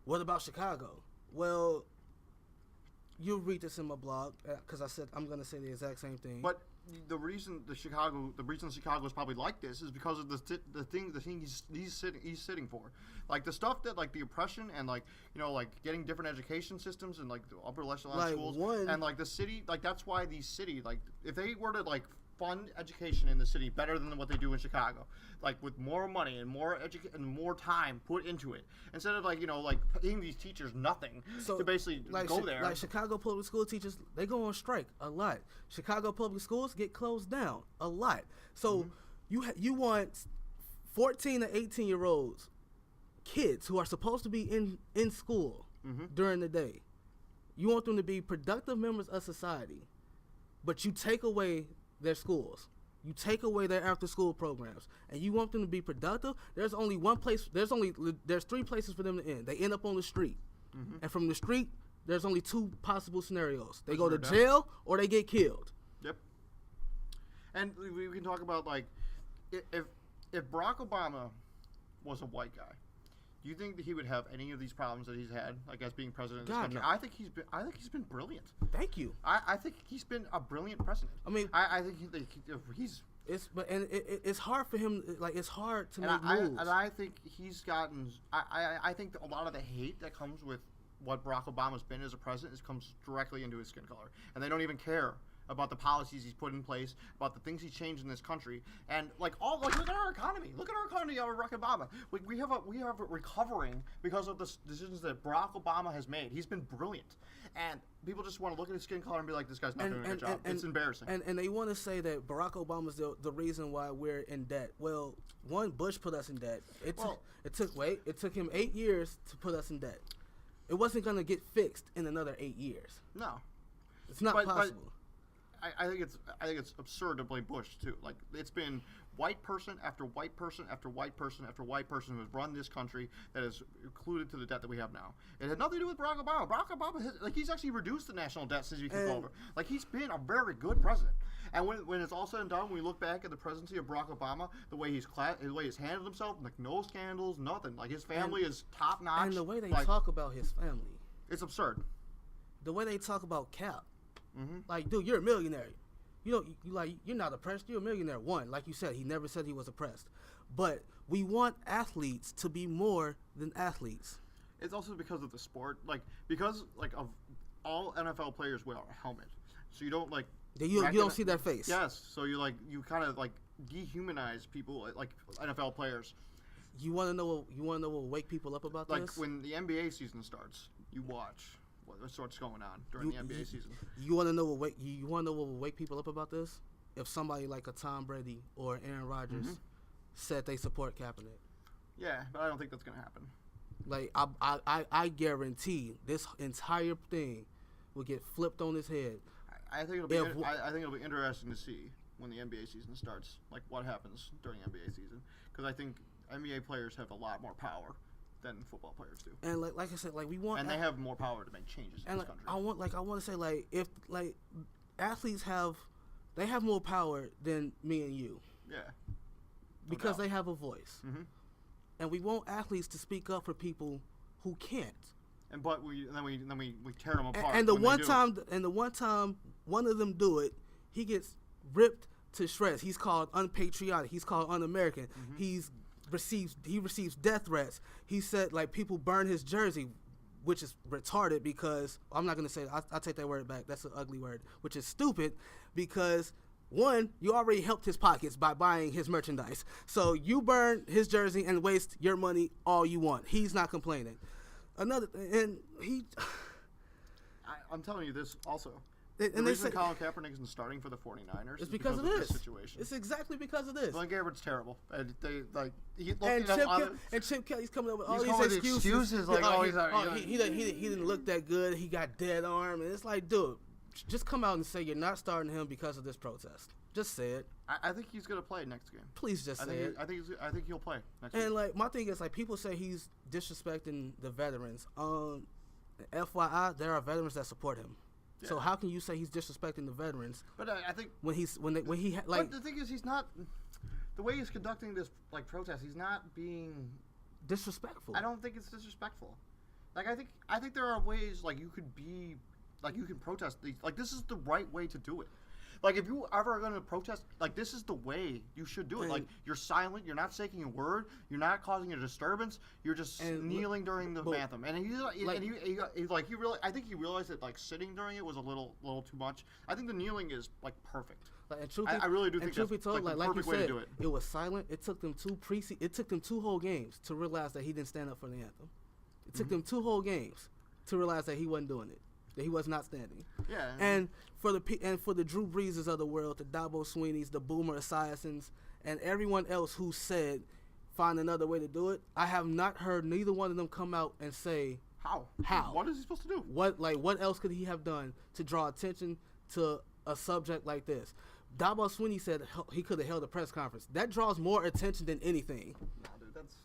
What about Chicago? Well, you'll read this in my blog because I said I'm gonna say the exact same thing.
But the reason Chicago is probably like this is because of the thing he's sitting for, like the stuff that like the oppression and like like getting different education systems and like the upper echelon schools and like the city, like that's why these city, like if they were to like fund education in the city better than what they do in Chicago, like with more money and more more time put into it, instead of like paying these teachers nothing to basically go there.
Like Chicago public school teachers, they go on strike a lot. Chicago public schools get closed down a lot. So you want 14 to 18-year-olds kids who are supposed to be in school during the day. You want them to be productive members of society, but you take away their schools. You take away their after-school programs, and you want them to be productive. There's only one place. There's 3 places for them to end. They end up on the street, and from the street, there's only 2 possible scenarios. They go to jail or they get killed.
Yep. And we can talk about like if Barack Obama was a white guy, do you think that he would have any of these problems that he's had, like as being president of this country? No. I think he's been brilliant.
Thank you.
I think he's been a brilliant president. I mean, I think he's.
It's hard for him. Like it's hard to make moves.
And I think he's gotten. I think that a lot of the hate that comes with what Barack Obama's been as a president comes directly into his skin color, and they don't even care about the policies he's put in place, about the things he's changed in this country, and look at our economy. Look at our economy under Barack Obama. We have a recovering because of the decisions that Barack Obama has made. He's been brilliant, and people just want to look at his skin color and be like, this guy's not doing a good job. It's embarrassing.
And they want to say that Barack Obama's the reason why we're in debt. Well, one, Bush put us in debt. It took him 8 years to put us in debt. It wasn't gonna get fixed in another 8 years.
No,
it's not possible.
I think it's absurd to blame Bush too. Like it's been white person after white person after white person after white person who has run this country that has included to the debt that we have now. It had nothing to do with Barack Obama. Barack Obama he's actually reduced the national debt since he took over. Like he's been a very good president. And when it's all said and done, when we look back at the presidency of Barack Obama, the way he's handled himself, like no scandals, nothing. Like his family is top notch.
And the way they talk about his family,
it's absurd.
The way they talk about Cap. Like, dude, you're a millionaire. You're not oppressed. You're a millionaire. One, like you said, he never said he was oppressed. But we want athletes to be more than athletes.
It's also because of the sport, because of all NFL players wear a helmet, so you don't
you don't see their face.
Yes, so you kind of dehumanize people like NFL players.
You want to know what will wake people up about this?
Like when the NBA season starts, you watch what's going on during the NBA season.
You want to know what will wake people up about this? If somebody like a Tom Brady or Aaron Rodgers said they support Kaepernick.
Yeah, but I don't think that's gonna happen.
Like I guarantee this entire thing will get flipped on his head.
I think it'll be interesting to see when the NBA season starts, like what happens during NBA season, because I think NBA players have a lot more power than football players do. And
like I said, we want,
and they have more power to make changes in this country.
I want to say if athletes have more power than me and you.
Yeah.
Because they have a voice. And we want athletes to speak up for people who can't.
But we tear them apart.
And the one time one of them do it, he gets ripped to shreds. He's called unpatriotic. He's called un-American. He receives death threats. He said people burn his jersey, which is retarded because I'm not gonna say I'll take that word back. That's an ugly word, which is stupid because one, you already helped his pockets by buying his merchandise. So you burn his jersey and waste your money all you want. He's not complaining. I'm
telling you this also.
And
the reason Colin Kaepernick isn't starting for the 49ers is because of this situation.
It's exactly because of this.
Blaine Gabbert's terrible. And
Chip Kelly's coming up with all these excuses. He didn't look that good. He got dead arm. And it's like, dude, just come out and say you're not starting him because of this protest. Just say it.
I think he's going to play next game.
Please just say it.
I think he'll play next game.
And my thing is people say he's disrespecting the veterans. FYI, there are veterans that support him. Yeah. So how can you say he's disrespecting the veterans?
But I think
when he
But the thing is, he's not. The way he's conducting this protest, he's not being
disrespectful.
I don't think it's disrespectful. I think there are ways you could be like you can protest these. Like this is the right way to do it. Like if you ever are going to protest, like this is the way you should do it. Like you're silent, you're not saying a word, you're not causing a disturbance, you're just kneeling during the anthem. And he really, I think he realized that like sitting during it was a little too much. I think the kneeling is like perfect.
Like,
I really do think that's
be told,
like the
like
perfect
you
way
said,
to do it.
It was silent. It took them two whole games to realize that he didn't stand up for the anthem. It took them 2 whole games to realize that he wasn't doing it, that he was not standing.
Yeah.
And for the Drew Breeses of the world, the Dabo Sweeneys, the Boomer Esiasons, and everyone else who said find another way to do it, I have not heard neither one of them come out and say
how. What is he supposed to do?
What else could he have done to draw attention to a subject like this? Dabo Sweeney said he could have held a press conference. That draws more attention than anything.
No, dude, that's...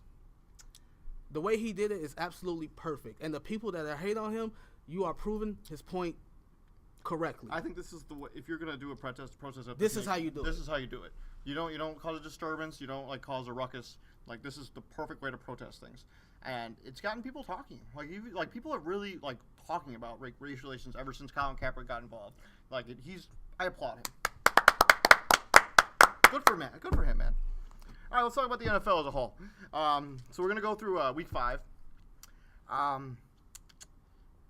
The way he did it is absolutely perfect. And the people that hate on him, you are proving his point correctly.
I think this is the way. If you're gonna do a protest,
this is how you do it.
This is how you do it. You don't cause a disturbance. You don't like cause a ruckus. Like this is the perfect way to protest things, and it's gotten people talking. Like people are really like talking about race relations ever since Colin Kaepernick got involved. Like I applaud him. Good for him, man. All right, let's talk about the NFL as a whole. So we're gonna go through Week 5.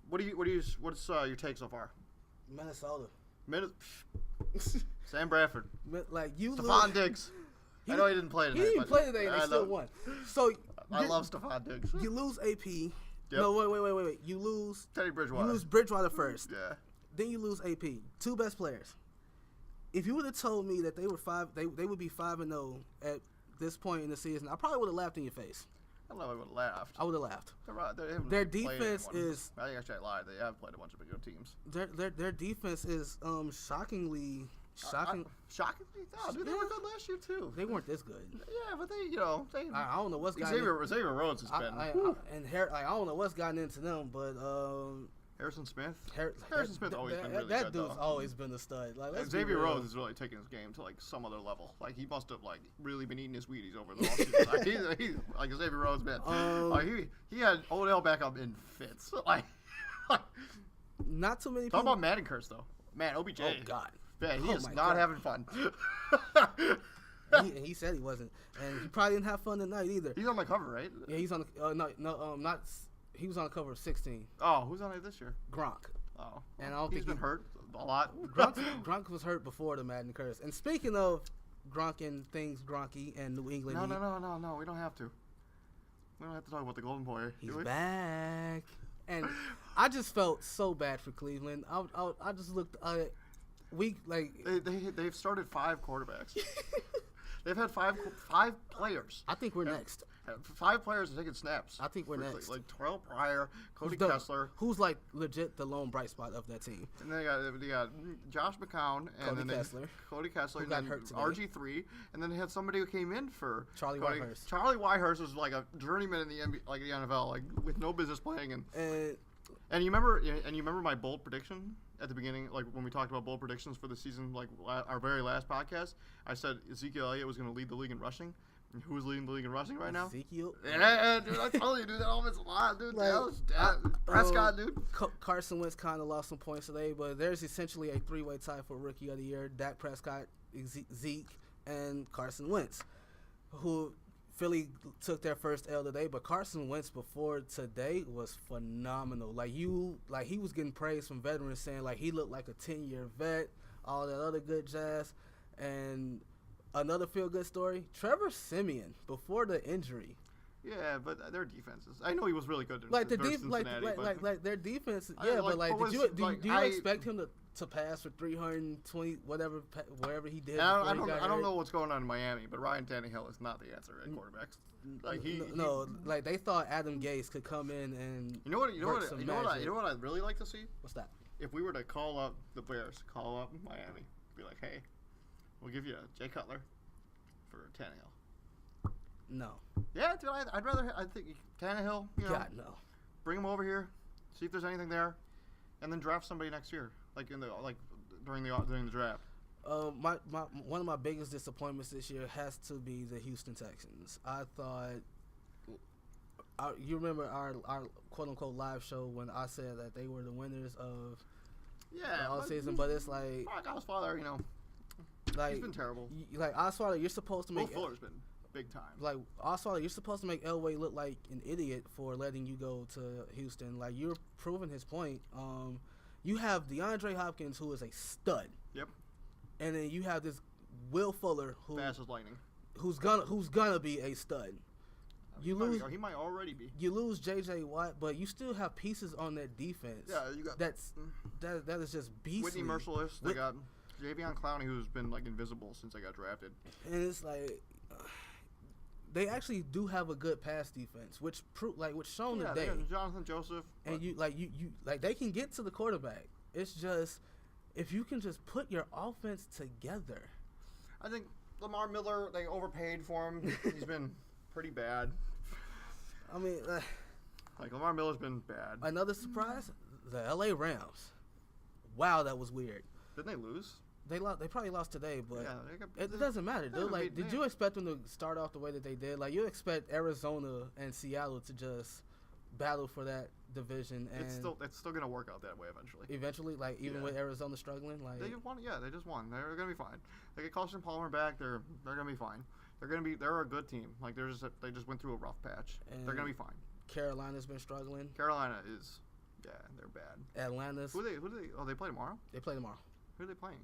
What's your take so far?
Minnesota.
Sam Bradford.
Like you,
Stephon Diggs. I know he didn't play today.
He didn't play today, and they still won. So
I love Stephon Diggs.
You lose AP.
Yep.
No, wait. You lose
Teddy Bridgewater.
You lose Bridgewater first.
Yeah.
Then you lose AP. 2 best players. If you would have told me that they were they would be 5-0 at this point in the season, I probably would have laughed in your face.
I don't know. I would have laughed.
I would have laughed.
Their
defense is.
I think actually I lied. They have played a bunch of good teams.
Their defense is shockingly.
Shockingly? No, dude, they were good last year too.
They weren't this good.
Yeah, but they.
I don't know what's gotten
Xavier Rhodes has been.
I don't know what's gotten into them, but
Harrison Smith. Harrison Smith always been really good.
That dude's
though.
always been a stud. Like
Xavier Rhodes is really taking his game to like some other level. Like he must have like really been eating his Wheaties over the offseason. he's like Xavier Rhodes, man. Like he had Odell back up in fits. Like
not too many.
Talk about Madden curse though. Man, OBJ.
Oh God.
Man, he is not having fun.
He said he wasn't, and he probably didn't have fun tonight either.
He's on the cover, right?
Yeah, he's on. Not. He was on the cover of 16.
Oh, who's on it this year?
Gronk.
Oh,
and I don't
he's
think
been hurt a lot.
Gronk was hurt before the Madden curse. And speaking of Gronk and things Gronky and New England.
No. We don't have to. We don't have to talk about the Golden Boy.
He's back, and I just felt so bad for Cleveland. I just looked.
They've started 5 quarterbacks. They've had five players.
I think we're next.
5 players are taking snaps.
I think we're next.
Like Terrell Pryor, Cody Kessler.
Who's like legit the lone bright spot of that team.
And they got Josh McCown and Cody Kessler,
who got hurt today.
RG3, and then they had somebody who came in for
Charlie Whitehurst.
Charlie Whitehurst was like a journeyman in the NBA, like the NFL, like with no business playing. And you remember my bold prediction at the beginning, like when we talked about bold predictions for the season, like our very last podcast. I said Ezekiel Elliott was going to lead the league in rushing. And who's leading the league in rushing right now?
Ezekiel.
Yeah, dude, I told you, dude, that offensive line, dude. Prescott, dude.
Carson Wentz kind of lost some points today, but there's essentially a 3-way tie for Rookie of the Year: Dak Prescott, Zeke, and Carson Wentz, who Philly took their first L today. But Carson Wentz before today was phenomenal. Like he was getting praise from veterans saying like he looked like a 10-year vet, all that other good jazz, and. Another feel-good story, Trevor Siemian, before the injury.
Yeah, but their defenses. I know he was really good.
Like their defense. Yeah, do you expect him to pass for 320 wherever he did?
I don't know what's going on in Miami, but Ryan Tannehill is not the answer at quarterbacks. Like
they thought Adam Gase could come in and
you know what I'd really like to see?
What's that?
If we were to call up the Bears, call up Miami, be like, hey. We'll give you Jay Cutler for Tannehill.
No.
Yeah, dude, I think Tannehill,
God, no.
Bring him over here, see if there's anything there, and then draft somebody next year, during the draft.
One of my biggest disappointments this year has to be the Houston Texans. I thought, you remember our quote unquote live show when I said that they were the winners of
Yeah,
all
but
season, but it's like
Brock Osweiler,
like
he's been terrible.
Like Osweiler, you're supposed to
Will
make
Fuller's been big time.
like Osweiler, you're supposed to make Elway look like an idiot for letting you go to Houston. Like you're proving his point. You have DeAndre Hopkins, who is a stud.
Yep.
And then you have this Will Fuller, who
Fast as lightning.
who's gonna be a stud. You lose.
He might already be.
You lose J.J. Watt, but you still have pieces on that defense.
Yeah, you got
that is just beastly.
Whitney Merciless. They got Javion Clowney, who's been like invisible since they got drafted.
And it's like they actually do have a good pass defense, which shown
Yeah,
today.
they got Jonathan Joseph.
And you they can get to the quarterback. It's just if you can just put your offense together.
I think Lamar Miller, they overpaid for him. He's been pretty bad.
I mean,
like Lamar Miller's been bad.
Another surprise, the L.A. Rams. Wow, that was weird.
Didn't they lose?
They lost. They probably lost today, but
yeah,
it doesn't matter. Did you expect them to start off the way that they did? Like you expect Arizona and Seattle to just battle for that division, and
it's still gonna work out that way eventually.
Eventually, like even with Arizona struggling, like
they won. Yeah, they just won. They're gonna be fine. They get Carson Palmer back. They're gonna be fine. They're a good team. Like they just went through a rough patch.
And
they're gonna be fine.
Carolina's been struggling.
Carolina is, they're bad.
Atlanta's.
Who they? Oh, they play tomorrow.
They play tomorrow.
Who are they playing?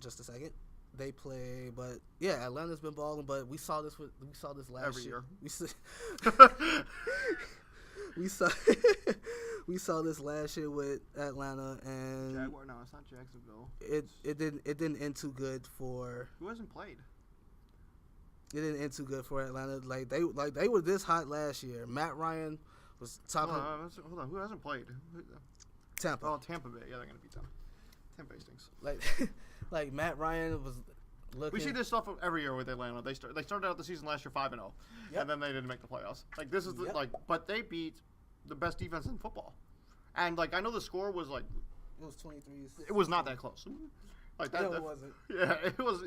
Just a second. They play, but yeah, Atlanta's been balling. But we saw this last
Every year.
We saw this last year with Atlanta, and
Jaguar. No, it's not Jacksonville.
It didn't end too good for.
Who hasn't played?
It didn't end too good for Atlanta. Like they were this hot last year. Matt Ryan was top.
Hold on. Who hasn't played?
Tampa.
Oh, Tampa Bay. Yeah, they're gonna beat them. Tampa Bay stinks.
Like Matt Ryan was looking.
We see this stuff every year with Atlanta. They started out the season last year 5-0, and then they didn't make the playoffs. Like this is but they beat the best defense in football, and like I know the score was like
it was 23.
It was not that close. Like that,
no, it wasn't.
Yeah,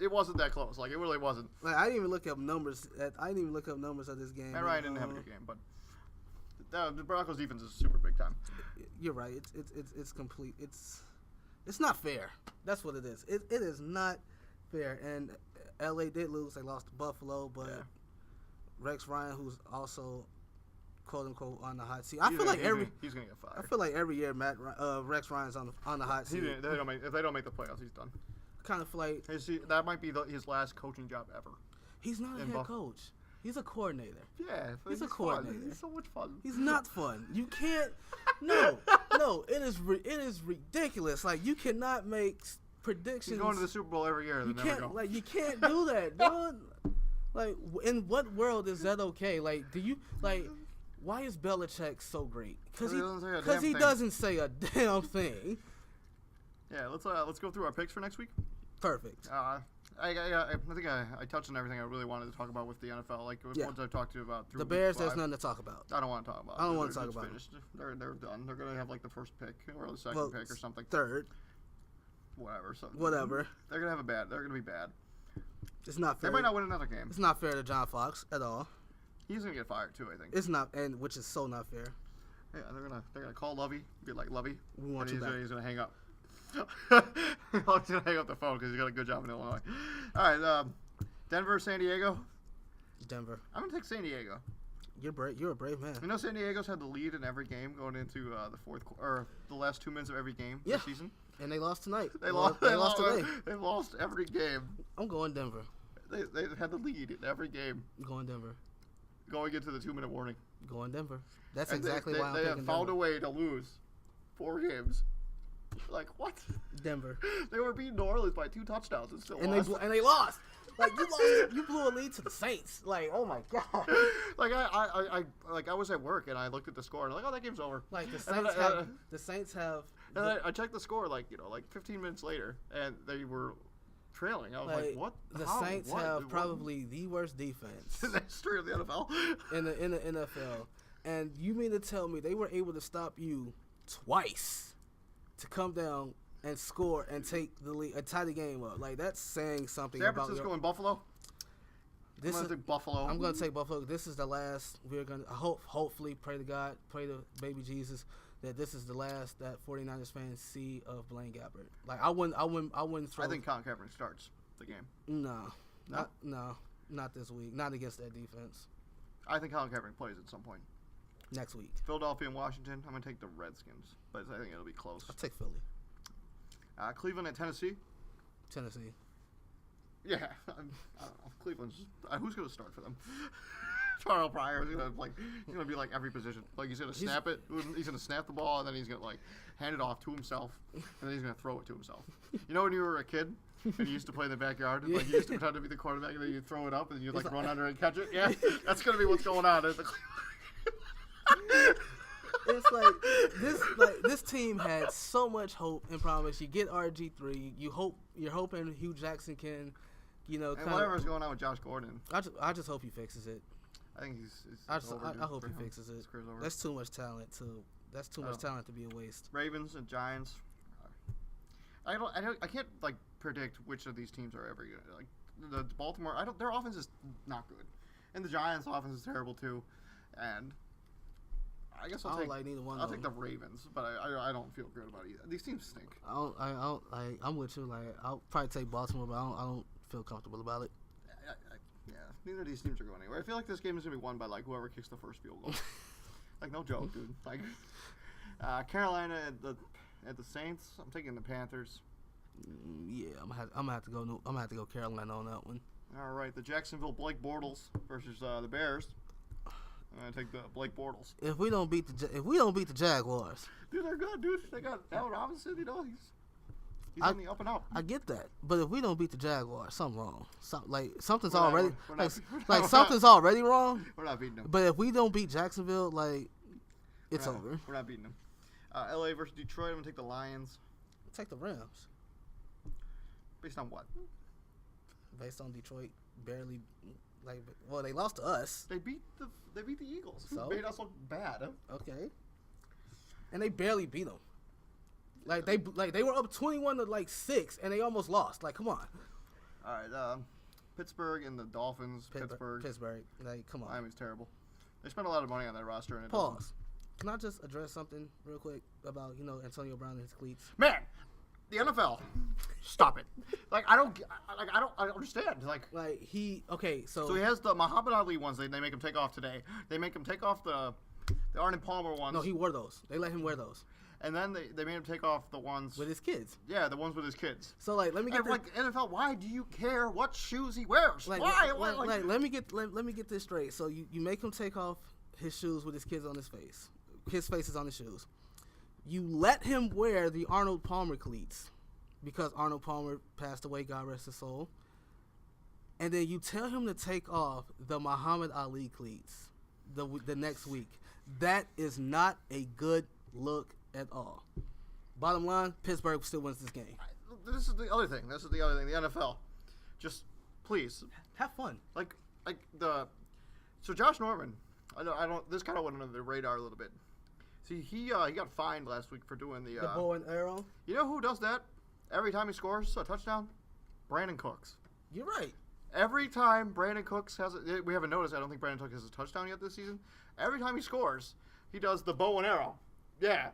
it wasn't that close. Like it really wasn't.
Like I didn't even look up numbers. I didn't even look up numbers of this game.
Matt Ryan didn't have a good game, but the Broncos defense is super big time.
You're right. It's complete. It's not fair. That's what it is. It is not fair. And LA did lose. They lost to Buffalo, but Rex Ryan, who's also quote unquote on the hot seat.
He's gonna get fired.
I feel like every year Rex Ryan's on the hot seat.
If they don't make the playoffs, he's done.
Kind of feel like
that might be his last coaching job ever.
He's not a head coach. He's a coordinator.
Yeah,
he's a coordinator.
He's so much fun.
He's not fun. You can't. No. It is ridiculous. Like you cannot make predictions.
He's going to the Super Bowl every year.
You can't do that, dude. Like, in what world is that okay? Like, why is Belichick so great? Because he doesn't say a damn thing.
Yeah, let's go through our picks for next week.
Perfect.
I think I touched on everything I really wanted to talk about with the NFL. Like once I've talked to you about
the Bears, there's nothing to talk about.
I don't want to talk about.
I don't want to talk about.
Finished. They're done. They're gonna have like the first pick or the second pick or something.
Third.
Whatever. They're gonna have They're gonna be bad.
It's not fair.
They might not win another game.
It's not fair to John Fox at all.
He's gonna get fired too, I think.
It's not, and which is so not fair.
Yeah, they're gonna call Lovey, be like Lovey.
We want you back.
He's gonna hang up. He's gonna hang up the phone because he's got a good job in Illinois. All right, Denver, San Diego.
Denver.
I'm gonna take San Diego.
You're brave. You're a brave man.
You know, San Diego's had the lead in every game going into the last 2 minutes of every game this season.
And they lost tonight.
They lost today. They lost every game.
I'm going Denver.
They had the lead in every game.
I'm going Denver.
Going into the 2-minute warning.
Going Denver. That's exactly why I'm
picking Denver. They have found a way to lose 4 games. Like, what?
Denver.
They were beating New Orleans by 2 touchdowns and still lost.
And they lost. Like you blew a lead to the Saints. Like, oh my god.
Like I was at work and I looked at the score and I'm like, oh, that game's over.
Like the Saints have.
And I checked the score like 15 minutes later and they were trailing. I was like, what?
The Saints have probably the worst defense
in the history of the NFL.
in the NFL. And you mean to tell me they were able to stop you twice to come down and score and take the lead and tie the game up? Like, that's saying something
San
about
Francisco and Buffalo. I'm gonna take Buffalo.
I'm gonna take Buffalo. This is the last. We're gonna hopefully pray to God, pray to baby Jesus, that this is the last that 49ers fans see of Blaine Gabbert. Like I wouldn't throw.
I think Colin Kaepernick starts the game.
No, not this week. Not against that defense.
I think Colin Kaepernick plays at some point.
Next week.
Philadelphia and Washington. I'm going to take the Redskins, but I think it'll be close.
I'll take Philly.
Cleveland and Tennessee.
Tennessee.
Yeah, I don't know. Cleveland's. Who's going to start for them? Charles Pryor is going to be like every position. Like he's going to snap it. He's going to snap the ball, and then he's going to like hand it off to himself, and then he's going to throw it to himself. You know when you were a kid and you used to play in the backyard, and, like you used to pretend to be the quarterback, and then you throw it up, and you like run under and catch it. Yeah, that's going to be what's going on.
It's this team had so much hope and promise. You get RG3. You're hoping Hugh Jackson can,
and whatever's going on with Josh Gordon.
I just hope he fixes it.
I think
I hope he fixes it. That's too much talent talent to be a waste.
Ravens and Giants. I can't like predict which of these teams are ever good. Like the Baltimore, their offense is not good, and the Giants' offense is terrible too. And I guess I'll take neither one. I'll take the Ravens, but I don't feel good about either. These teams stink.
I'm with you. Like I'll probably take Baltimore, but I don't feel comfortable about it.
Yeah, neither of these teams are going anywhere. I feel like this game is gonna be won by like whoever kicks the first field goal. Like no joke, dude. Like Carolina at the Saints. I'm taking the Panthers.
Yeah, I'm gonna have to go Carolina on that one.
All right, the Jacksonville Blake Bortles versus the Bears. I'm gonna take the Blake Bortles.
If we don't beat the Jaguars,
dude, they're good, dude. They got Allen Robinson. You know, he's on the up and up.
I get that, but if we don't beat the Jaguars, something's wrong. Something's already wrong.
We're not beating them.
But if we don't beat Jacksonville, it's over.
We're not beating them. LA versus Detroit. I'm gonna take the Lions.
Take the Rams.
Based on what?
Based on Detroit barely. They lost to us.
They beat the Eagles.
So?
Who made us look bad.
Okay. And they barely beat them. They were up 21-6, and they almost lost. Like, come on.
All right. Pittsburgh and the Dolphins. Pittsburgh.
Come on.
Miami's terrible. They spent a lot of money on that roster. And
Pause. Can I just address something real quick about Antonio Brown and his cleats?
Man. The NFL, stop it! I don't understand.
So
he has the Muhammad Ali ones. They make him take off today. They make him take off the Arnold Palmer ones.
No, he wore those. They let him wear those.
And then they made him take off the ones
with his kids.
Yeah, the ones with his kids.
So let me get
NFL. Why do you care what shoes he wears? Why?
Let me get this straight. So you make him take off his shoes with his kids on his face. His face is on the shoes. You let him wear the Arnold Palmer cleats because Arnold Palmer passed away, God rest his soul. And then you tell him to take off the Muhammad Ali cleats the next week. That is not a good look at all. Bottom line, Pittsburgh still wins this game.
This is the other thing. The NFL. Just please
have fun.
So Josh Norman. I don't. This kind of went under the radar a little bit. See, he got fined last week for doing the
bow and arrow.
You know who does that every time he scores a touchdown? Brandon Cooks.
You're right.
Every time Brandon Cooks we haven't noticed. I don't think Brandon Cooks has a touchdown yet this season. Every time he scores, he does the bow and arrow. Yeah.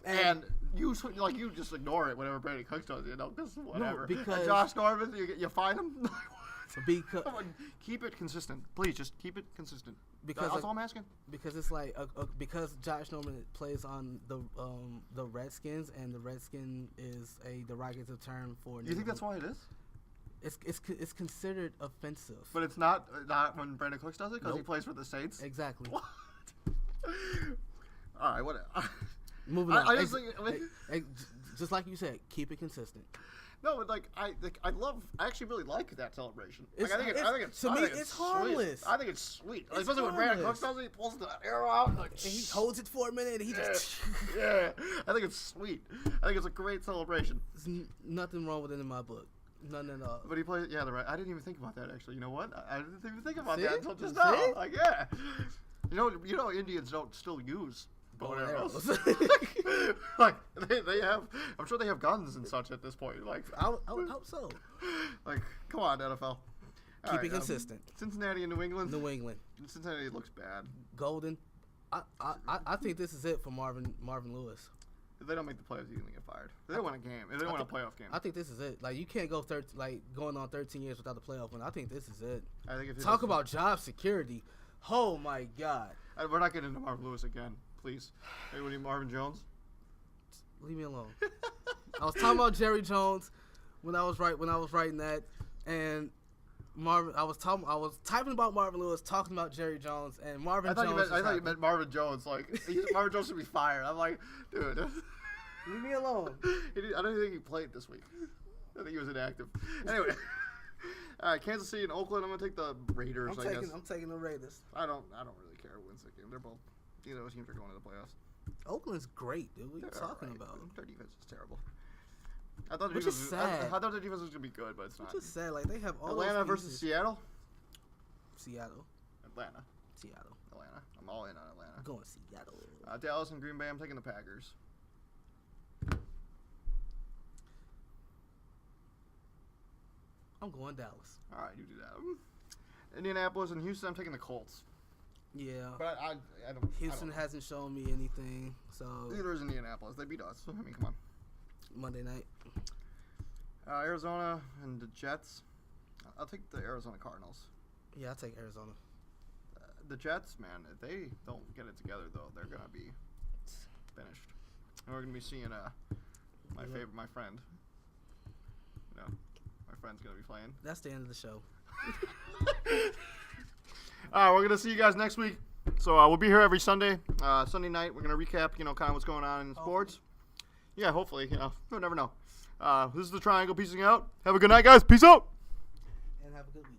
And you just ignore it whenever Brandon Cooks does it. Because whatever.
No, because
Josh Norman, you find him.
Because
keep it consistent, please. Just keep it consistent.
Because
that's all I'm asking.
Because it's because Josh Norman plays on the Redskins, and the Redskin is a derogatory term for.
You think that's why it is?
It's considered offensive.
But it's not when Brandon Cooks does it because he plays for the Saints.
Exactly.
What? All right. What?
Moving on. Just like you said, keep it consistent.
No, but I actually really like that celebration.
I think it's harmless.
I think it's sweet. Especially when Brandon Cooks does it, he pulls the arrow out and
he holds it for a minute and he just
yeah. I think it's sweet. I think it's a great celebration.
There's nothing wrong with it in my book. None at all.
But he plays I didn't even think about that actually. You know what? I didn't even think about that until just now. Yeah. You know Indians don't still use bow and arrows. They have. I'm sure they have guns and such at this point.
I would hope so.
Come on, NFL.
Keep it consistent.
Cincinnati and New England.
New England.
Cincinnati looks bad.
Golden. I think this is it for Marvin Lewis.
If they don't make the playoffs, he's gonna get fired. If they win a game, if they win a playoff game,
I think this is it. Like you can't go going on 13 years without the playoff win. I think this is it.
I think if
Talk about job security. Oh my God.
We're not getting into Marvin Lewis again, please. Hey, what do you, Marvin Jones?
Leave me alone. I was talking about Jerry Jones when I was writing that, and Marvin. I was typing about Marvin Lewis, talking about Jerry Jones, and Marvin Jones.
I thought you meant Marvin Jones. Like Marvin Jones should be fired. I'm like, dude.
Leave me alone.
I don't think he played this week. I think he was inactive. Anyway, all right, Kansas City and Oakland. I'm gonna take the Raiders.
I'm taking the Raiders.
I don't really care who wins the game. They're both. Either of those teams are going to the playoffs.
Oakland's great, dude. What are you talking about?
Their defense is terrible. I thought
Which is sad.
I thought their defense was gonna be good, but it's not.
Which is sad. Like they have all
Atlanta
those
versus
pieces.
Seattle.
Seattle.
Atlanta. I'm all in on Atlanta.
I'm going Seattle.
Dallas and Green Bay. I'm taking the Packers.
I'm going Dallas.
All right, you do that. Indianapolis and Houston. I'm taking the Colts.
Yeah.
But I don't.
Houston hasn't shown me anything, so.
Neither is Indianapolis. They beat us. I mean, come on.
Monday night.
Arizona and the Jets. I'll take the Arizona Cardinals.
Yeah, I'll take Arizona.
The Jets, man, if they don't get it together, though, they're going to be finished. And we're going to be seeing my friend. You know, my friend's going to be playing.
That's the end of the show.
All right, we're going to see you guys next week. So we'll be here every Sunday. Sunday night, we're going to recap, kind of what's going on in sports. Yeah, hopefully. You'll never know. This is the Triangle. Peacing out. Have a good night, guys. Peace out.
And have a good week.